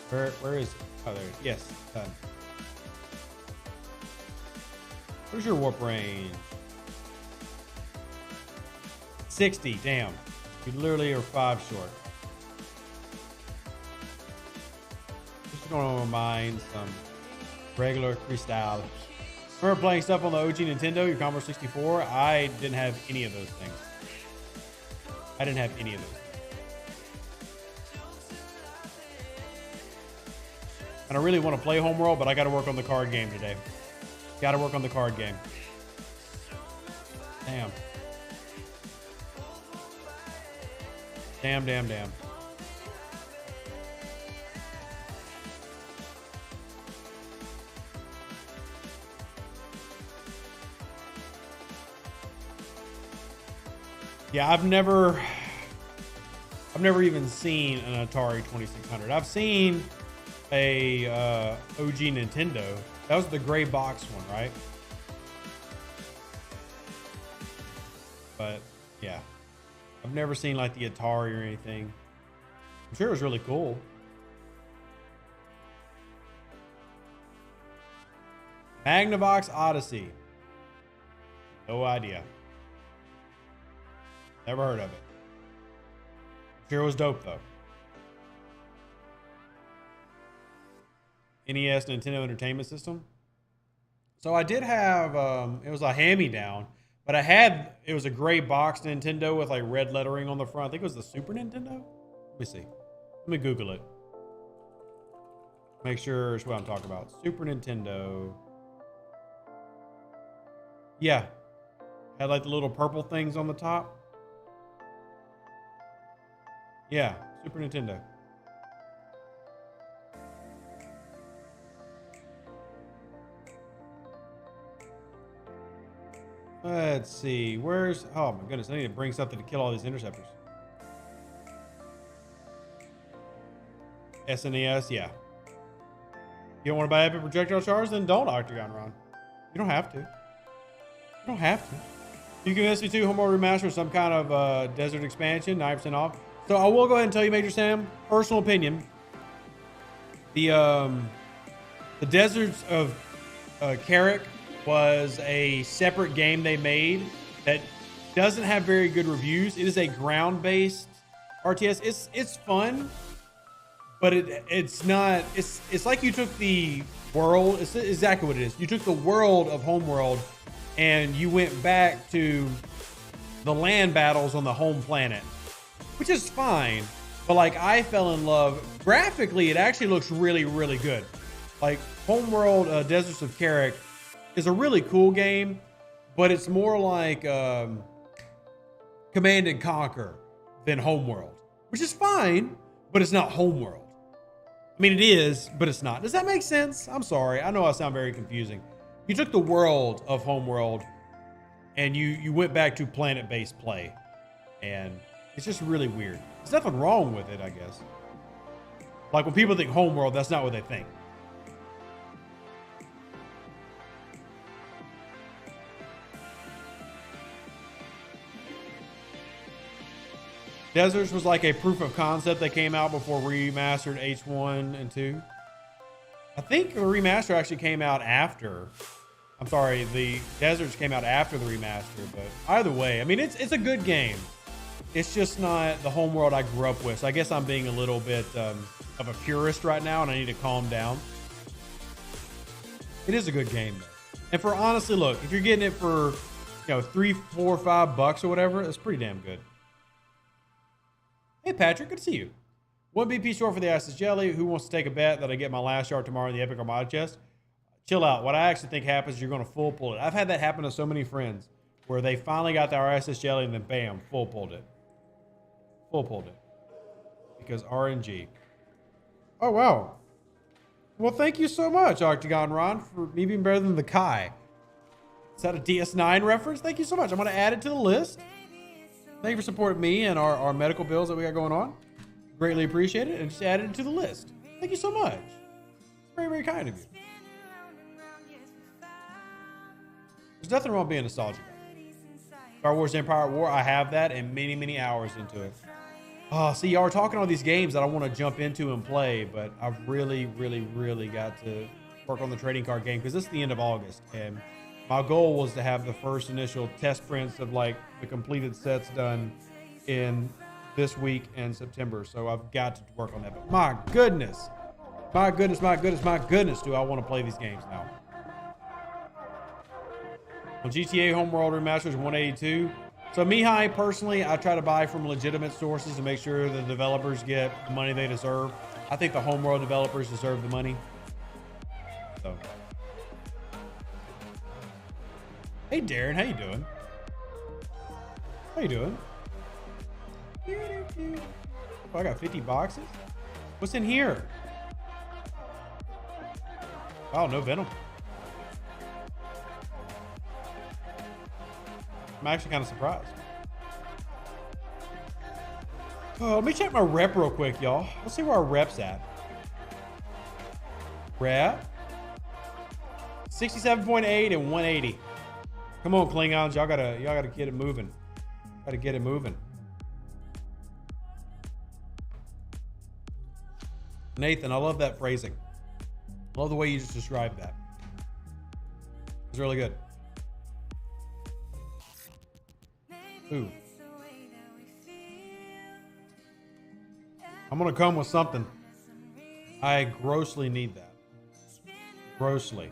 Where is it? Oh, there. Yes, done. Where's your warp range? 60. Damn. You literally are 5 short. Just going to mine some regular crystal. Remember playing stuff on the OG Nintendo, your Commodore 64? I didn't have any of those things. I didn't have any of those. And I really want to play Homeworld, but I got to work on the card game today. Got to work on the card game. Damn. Damn. Yeah, I've never even seen an Atari 2600. I've seen a OG Nintendo. That was the gray box one, right? But yeah, I've never seen like the Atari or anything. I'm sure it was really cool. Magnavox Odyssey. No idea. Never heard of it. Sure was dope though. NES Nintendo Entertainment System. So I did have, it was a hand-me-down, but it was a gray box Nintendo with like red lettering on the front. I think it was the Super Nintendo. Let me see. Let me Google it. Make sure it's what I'm talking about. Super Nintendo. Yeah. Had like the little purple things on the top. Yeah, Super Nintendo. Let's see. Where's... Oh, my goodness. I need to bring something to kill all these interceptors. SNES, yeah. You don't want to buy epic projectile charge? Then don't, Octagon Ron. You don't have to. You don't have to. You can convince me to Homeworld Remaster some kind of desert expansion, 9% off. So I will go ahead and tell you, Major Sam, personal opinion. The Deserts of Carrick was a separate game they made that doesn't have very good reviews. It is a ground-based RTS. It's fun, but it's not. It's like you took the world. It's exactly what it is. You took the world of Homeworld and you went back to the land battles on the home planet, which is fine. But like, I fell in love. Graphically, it actually looks really, really good. Like, Homeworld Deserts of Carrick is a really cool game, but it's more like Command and Conquer than Homeworld, which is fine, but it's not Homeworld. I mean, it is, but it's not. Does that make sense? I'm sorry. I know I sound very confusing. You took the world of Homeworld and you went back to planet-based play, and it's just really weird. There's nothing wrong with it, I guess. Like, when people think Homeworld, that's not what they think. Deserts was like a proof of concept that came out before remastered H1 and 2. I think the remaster actually came out after. I'm sorry, the Deserts came out after the remaster, but either way, I mean, it's a good game. It's just not the Homeworld I grew up with. So I guess I'm being a little bit of a purist right now, and I need to calm down. It is a good game, though. And for honestly, look, if you're getting it for, you know, $3, $4, $5 or whatever, it's pretty damn good. Hey, Patrick, good to see you. 1 BP store for the Isis Jelly. Who wants to take a bet that I get my last shard tomorrow in the Epic Armada chest? Chill out. What I actually think happens is you're going to full pull it. I've had that happen to so many friends where they finally got the RSS Jelly and then bam, full pulled it. Full pulled it. Because RNG. Oh, wow. Well, thank you so much, Octagon Ron, for me being better than the Kai. Is that a DS9 reference? Thank you so much. I'm going to add it to the list. Thank you for supporting me and our medical bills that we got going on. Greatly appreciate it. And just added it to the list. Thank you so much. It's very, very kind of you. There's nothing wrong with being nostalgic. Star Wars Empire at War, I have that and many, many hours into it. Oh, see, y'all are talking all these games that I want to jump into and play, but I've really, really, really got to work on the trading card game because this is the end of August. And my goal was to have the first initial test prints of like the completed sets done in this week and September. So I've got to work on that. But my goodness, do I want to play these games now. On GTA Homeworld Remasters 182. So Mihai, personally, I try to buy from legitimate sources to make sure the developers get the money they deserve. I think the Homeworld developers deserve the money. So. Hey Darren, how you doing? How you doing? Oh, I got 50 boxes. What's in here? Oh, no Venom. I'm actually kind of surprised. Oh, let me check my rep real quick, y'all. Let's see where our rep's at. Rep 67.8 and 180. Come on, Klingons, y'all gotta get it moving. Gotta get it moving. Nathan, I love that phrasing. I love the way you just described that. It's really good. Ooh. I'm gonna come with something. I grossly need that. Grossly.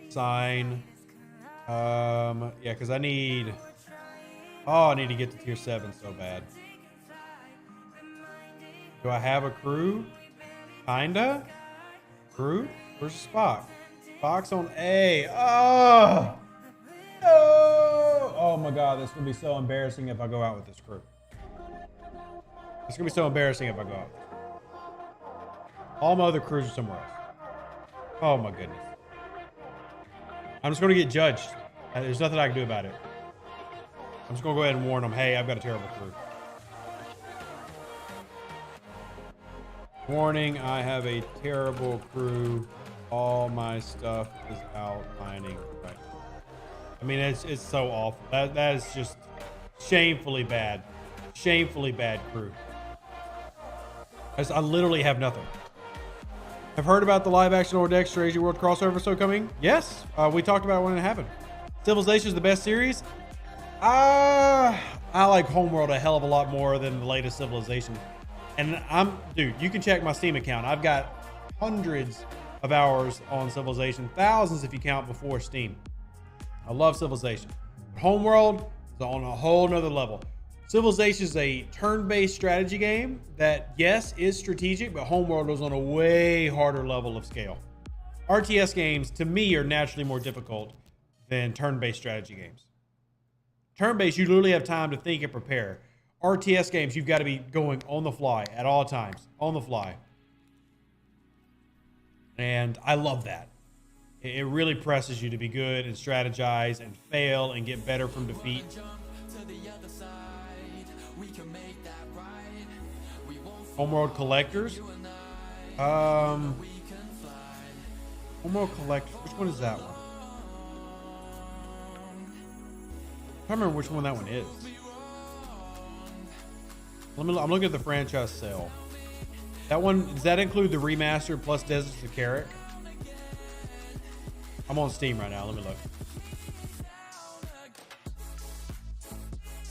Sign. Yeah, because I need... Oh, I need to get to tier 7 so bad. Do I have a crew? Kinda? Crew? Where's Spock? Spock's on A. Oh! No! Oh my god, this is going to be so embarrassing if I go out with this crew. It's going to be so embarrassing if I go out. All my other crews are somewhere else. Oh my goodness. I'm just going to get judged. There's nothing I can do about it. I'm just going to go ahead and warn them, hey, I've got a terrible crew. Warning, I have a terrible crew. All my stuff is out mining right now. I mean, it's so awful. That is just shamefully bad. Shamefully bad crew. I literally have nothing. Have heard about the live action Lower Decks Strategy World crossover so coming? Yes. We talked about it when it happened. Civilization is the best series. I like Homeworld a hell of a lot more than the latest Civilization. And dude, you can check my Steam account. I've got hundreds of hours on Civilization, thousands if you count before Steam. I love Civilization. Homeworld is on a whole nother level. Civilization is a turn-based strategy game that, yes, is strategic, but Homeworld is on a way harder level of scale. RTS games, to me, are naturally more difficult than turn-based strategy games. Turn-based, you literally have time to think and prepare. RTS games, you've got to be going on the fly at all times, on the fly. And I love that. It really presses you to be good and strategize and fail and get better from defeat. Homeworld Collectors. Homeworld Collectors. Which one is that one? I can't remember which one that one is. I'm looking at the franchise sale. That one, does that include the remaster plus Deserts of Carrick? I'm on Steam right now. Let me look.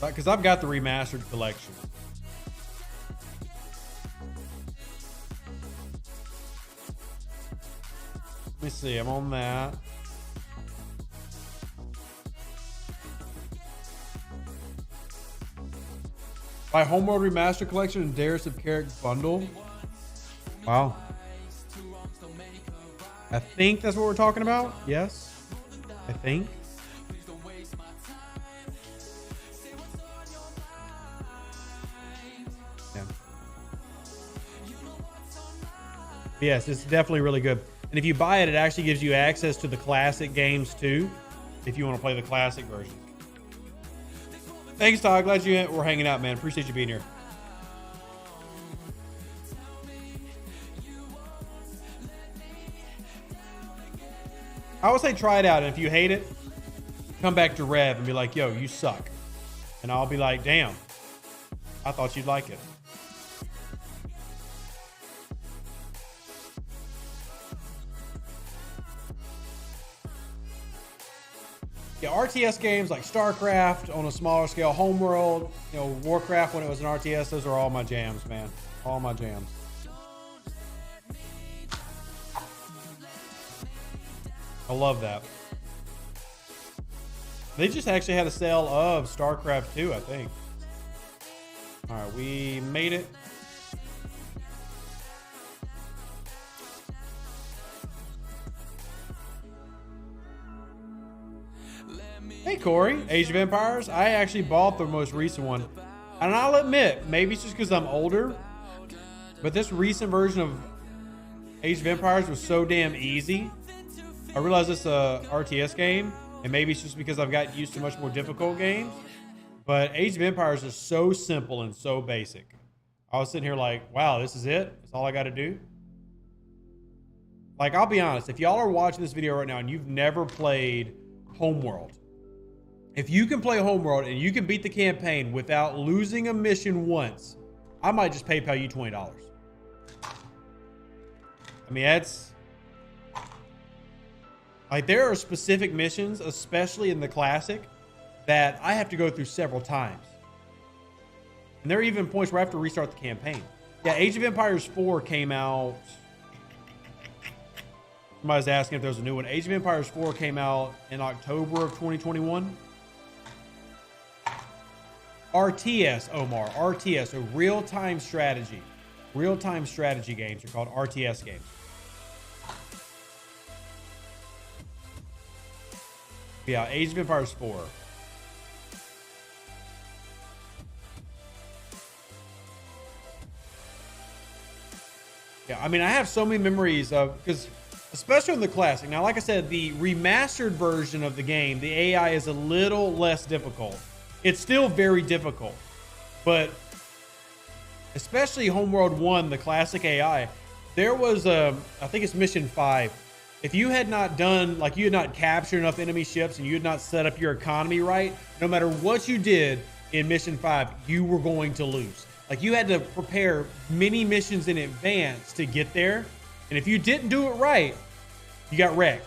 Because I've got the remastered collection. Let me see. I'm on that. Buy Homeworld Remastered Collection and Deserts of Carrick bundle. Wow. I think that's what we're talking about. Yes. I think. Yeah. Yes, it's definitely really good. And if you buy it, it actually gives you access to the classic games too, if you want to play the classic version. Thanks, Todd. Glad you were hanging out, man. Appreciate you being here. I would say try it out, and if you hate it, come back to Rev and be like, yo, you suck. And I'll be like, damn, I thought you'd like it. Yeah, RTS games like StarCraft on a smaller scale, Homeworld, you know, Warcraft when it was an RTS, those are all my jams, man. All my jams. I love that. They just actually had a sale of StarCraft 2, I think. All right, we made it. Hey, Corey, Age of Empires. I actually bought the most recent one. And I'll admit, maybe it's just because I'm older, but this recent version of Age of Empires was so damn easy. I realize it's a RTS game, and maybe it's just because I've gotten used to much more difficult games, but Age of Empires is so simple and so basic. I was sitting here like, wow, this is it? That's all I got to do? Like, I'll be honest, if y'all are watching this video right now and you've never played Homeworld, if you can play Homeworld and you can beat the campaign without losing a mission once, I might just PayPal you $20. I mean, that's... like, there are specific missions, especially in the Classic, that I have to go through several times. And there are even points where I have to restart the campaign. Yeah, Age of Empires 4 came out... somebody's asking if there's a new one. Age of Empires 4 came out in October of 2021. RTS, Omar. RTS, so real-time strategy. Real-time strategy games are called RTS games. Yeah, Age of Empires 4. Yeah, I mean, I have so many memories of, because especially in the classic. Now, like I said, the remastered version of the game, the AI is a little less difficult. It's still very difficult, but especially Homeworld 1, the classic AI, there was I think it's mission 5. If you had not done, like you had not captured enough enemy ships and you had not set up your economy right, no matter what you did in mission 5, you were going to lose. Like you had to prepare many missions in advance to get there. And if you didn't do it right, you got wrecked.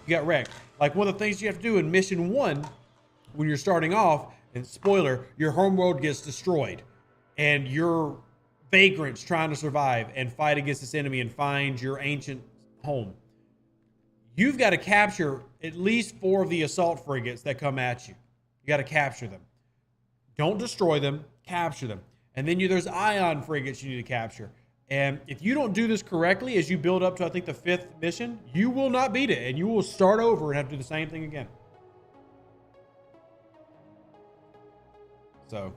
You got wrecked. Like one of the things you have to do in mission 1, when you're starting off, and spoiler, your homeworld gets destroyed and you're vagrants trying to survive and fight against this enemy and find your ancient home. You've got to capture at least 4 of the assault frigates that come at you. You got to capture them. Don't destroy them, capture them. And then there's ion frigates you need to capture. And if you don't do this correctly as you build up to, I think, the 5th mission, you will not beat it. And you will start over and have to do the same thing again. So.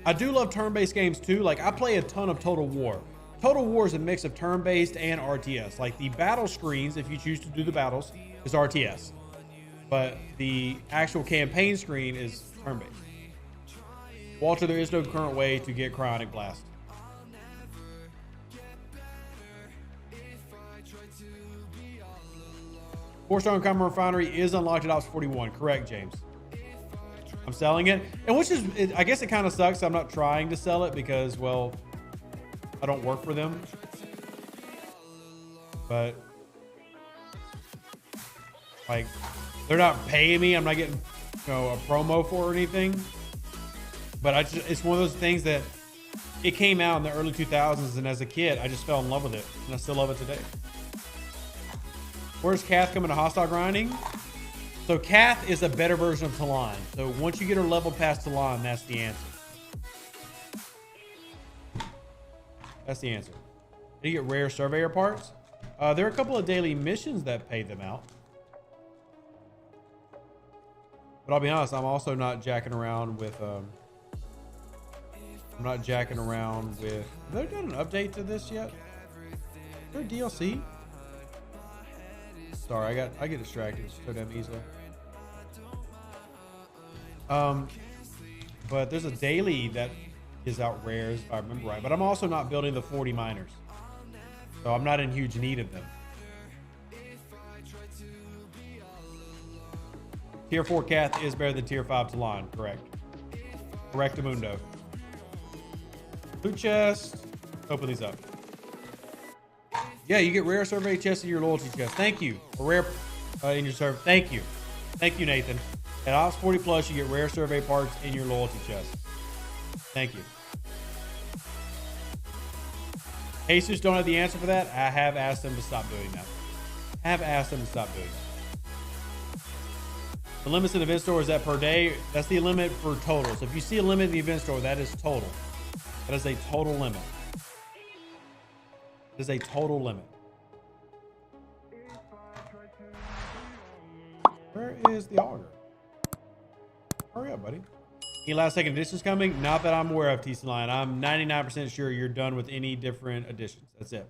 I do love turn-based games too. Like I play a ton of Total War. Total War is a mix of turn-based and RTS. Like the battle screens, if you choose to do the battles, is RTS. But the actual campaign screen is turn-based. Walter, there is no current way to get Cryonic Blast. Four-star Uncommon Refinery is unlocked at Ops 41. Correct, James. I'm selling it. And which is, I guess it kind of sucks. I'm not trying to sell it because, well, I don't work for them. But, like, they're not paying me. I'm not getting, a promo for or anything. But it's one of those things that it came out in the early 2000s. And as a kid, I just fell in love with it. And I still love it today. Where's Kath coming to hostile grinding? So Kath is a better version of Talon. So once you get her leveled past Talon, that's the answer. That's the answer. Do you get rare surveyor parts? There are a couple of daily missions that pay them out. But I'll be honest, I'm also not jacking around with... I'm not jacking around with... Have they done an update to this yet? Is there a DLC? Sorry, I get distracted so damn easily. But there's a daily that is out rares, if I remember right. But I'm also not building the 40 miners, so I'm not in huge need of them. Tier 4 Kath is better than Tier 5 Talon, correct? Correctamundo. Loot chest. Open these up. Yeah, you get rare survey chests in your loyalty chest. Thank you. A rare in your server. Thank you. Thank you, Nathan. At Ops 40 Plus, you get rare survey parts in your loyalty chest. Thank you. Jesus don't have the answer for that. I have asked them to stop doing that. The limits in the event store, is that per day? That's the limit for total. So if you see a limit in the event store, that is total. That is a total limit. It is a total limit. Where is the auger? Hurry up, buddy. Any last second additions coming? Not that I'm aware of, TC Line. I'm 99% sure you're done with any different additions. That's it.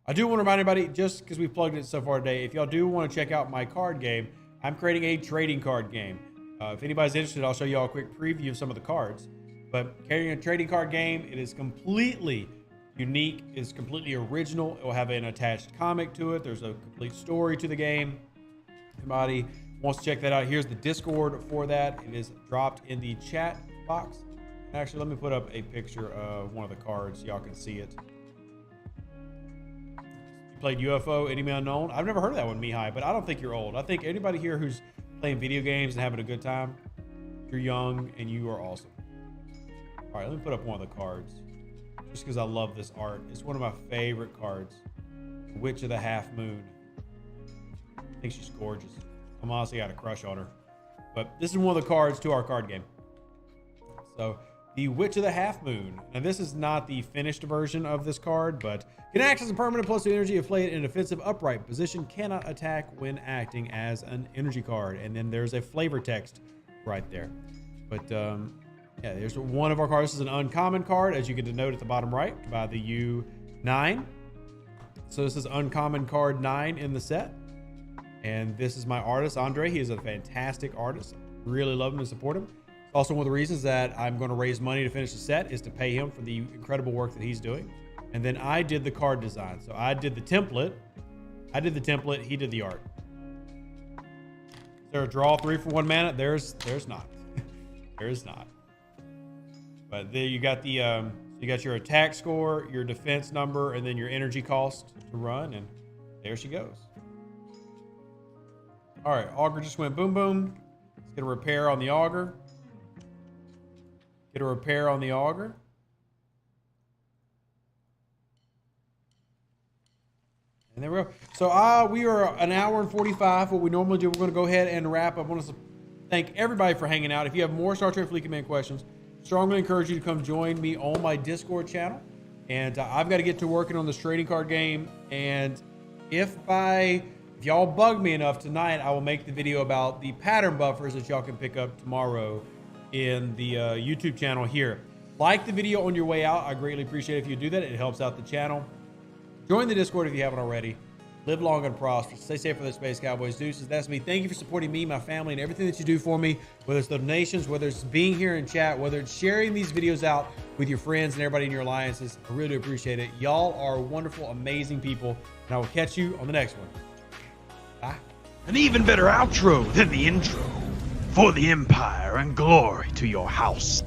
I do want to remind everybody, just because we've plugged it so far today, if y'all do want to check out my card game, I'm creating a trading card game. If anybody's interested, I'll show you all a quick preview of some of the cards. But carrying a trading card game, it is completely unique, is completely original. It will have an attached comic to it. There's a complete story to the game. Anybody wants to check that out, here's the Discord for that. It is dropped in the chat box. Actually, let me put up a picture of one of the cards so y'all can see it. You played UFO, Enemy Unknown? I've never heard of that one, Mihai, but I don't think you're old. I think anybody here who's playing video games and having a good time, you're young and you are awesome. All right, let me put up one of the cards just because I love this art. It's one of my favorite cards. Witch of the Half Moon. I think she's gorgeous. I'm honestly got a crush on her. But this is one of the cards to our card game. So, the Witch of the Half Moon. Now, this is not the finished version of this card, but can act as a permanent +2 energy if played in an offensive upright position. Cannot attack when acting as an energy card. And then there's a flavor text right there. But Yeah, there's one of our cards. This is an uncommon card, as you can denote at the bottom right by the U9. So this is uncommon card 9 in the set. And this is my artist, Andre. He is a fantastic artist. Really love him and support him. Also, one of the reasons that I'm going to raise money to finish the set is to pay him for the incredible work that he's doing. And then I did the card design. So I did the template. He did the art. Is there a draw 3 for 1 mana? There's not. There is not. But there you got the you got your attack score, your defense number, and then your energy cost to run, and there she goes. All right, Augur just went boom boom. Let's get a repair on the Augur. Get a repair on the Augur. And there we go. So we are an hour and 45. What we normally do, we're going to go ahead and wrap up. I want to thank everybody for hanging out. If you have more Star Trek Fleet Command questions, strongly encourage you to come join me on my Discord channel. And I've got to get to working on this trading card game. And if y'all bug me enough tonight, I will make the video about the pattern buffers that y'all can pick up tomorrow in the YouTube channel here. Like the video on your way out. I greatly appreciate it if you do that. It helps out the channel. Join the Discord if you haven't already. Live long and prosper. Stay safe for the Space Cowboys. Deuces, that's me. Thank you for supporting me, my family, and everything that you do for me, whether it's donations, whether it's being here in chat, whether it's sharing these videos out with your friends and everybody in your alliances. I really appreciate it. Y'all are wonderful, amazing people, and I will catch you on the next one. Bye. An even better outro than the intro. For the Empire and glory to your house.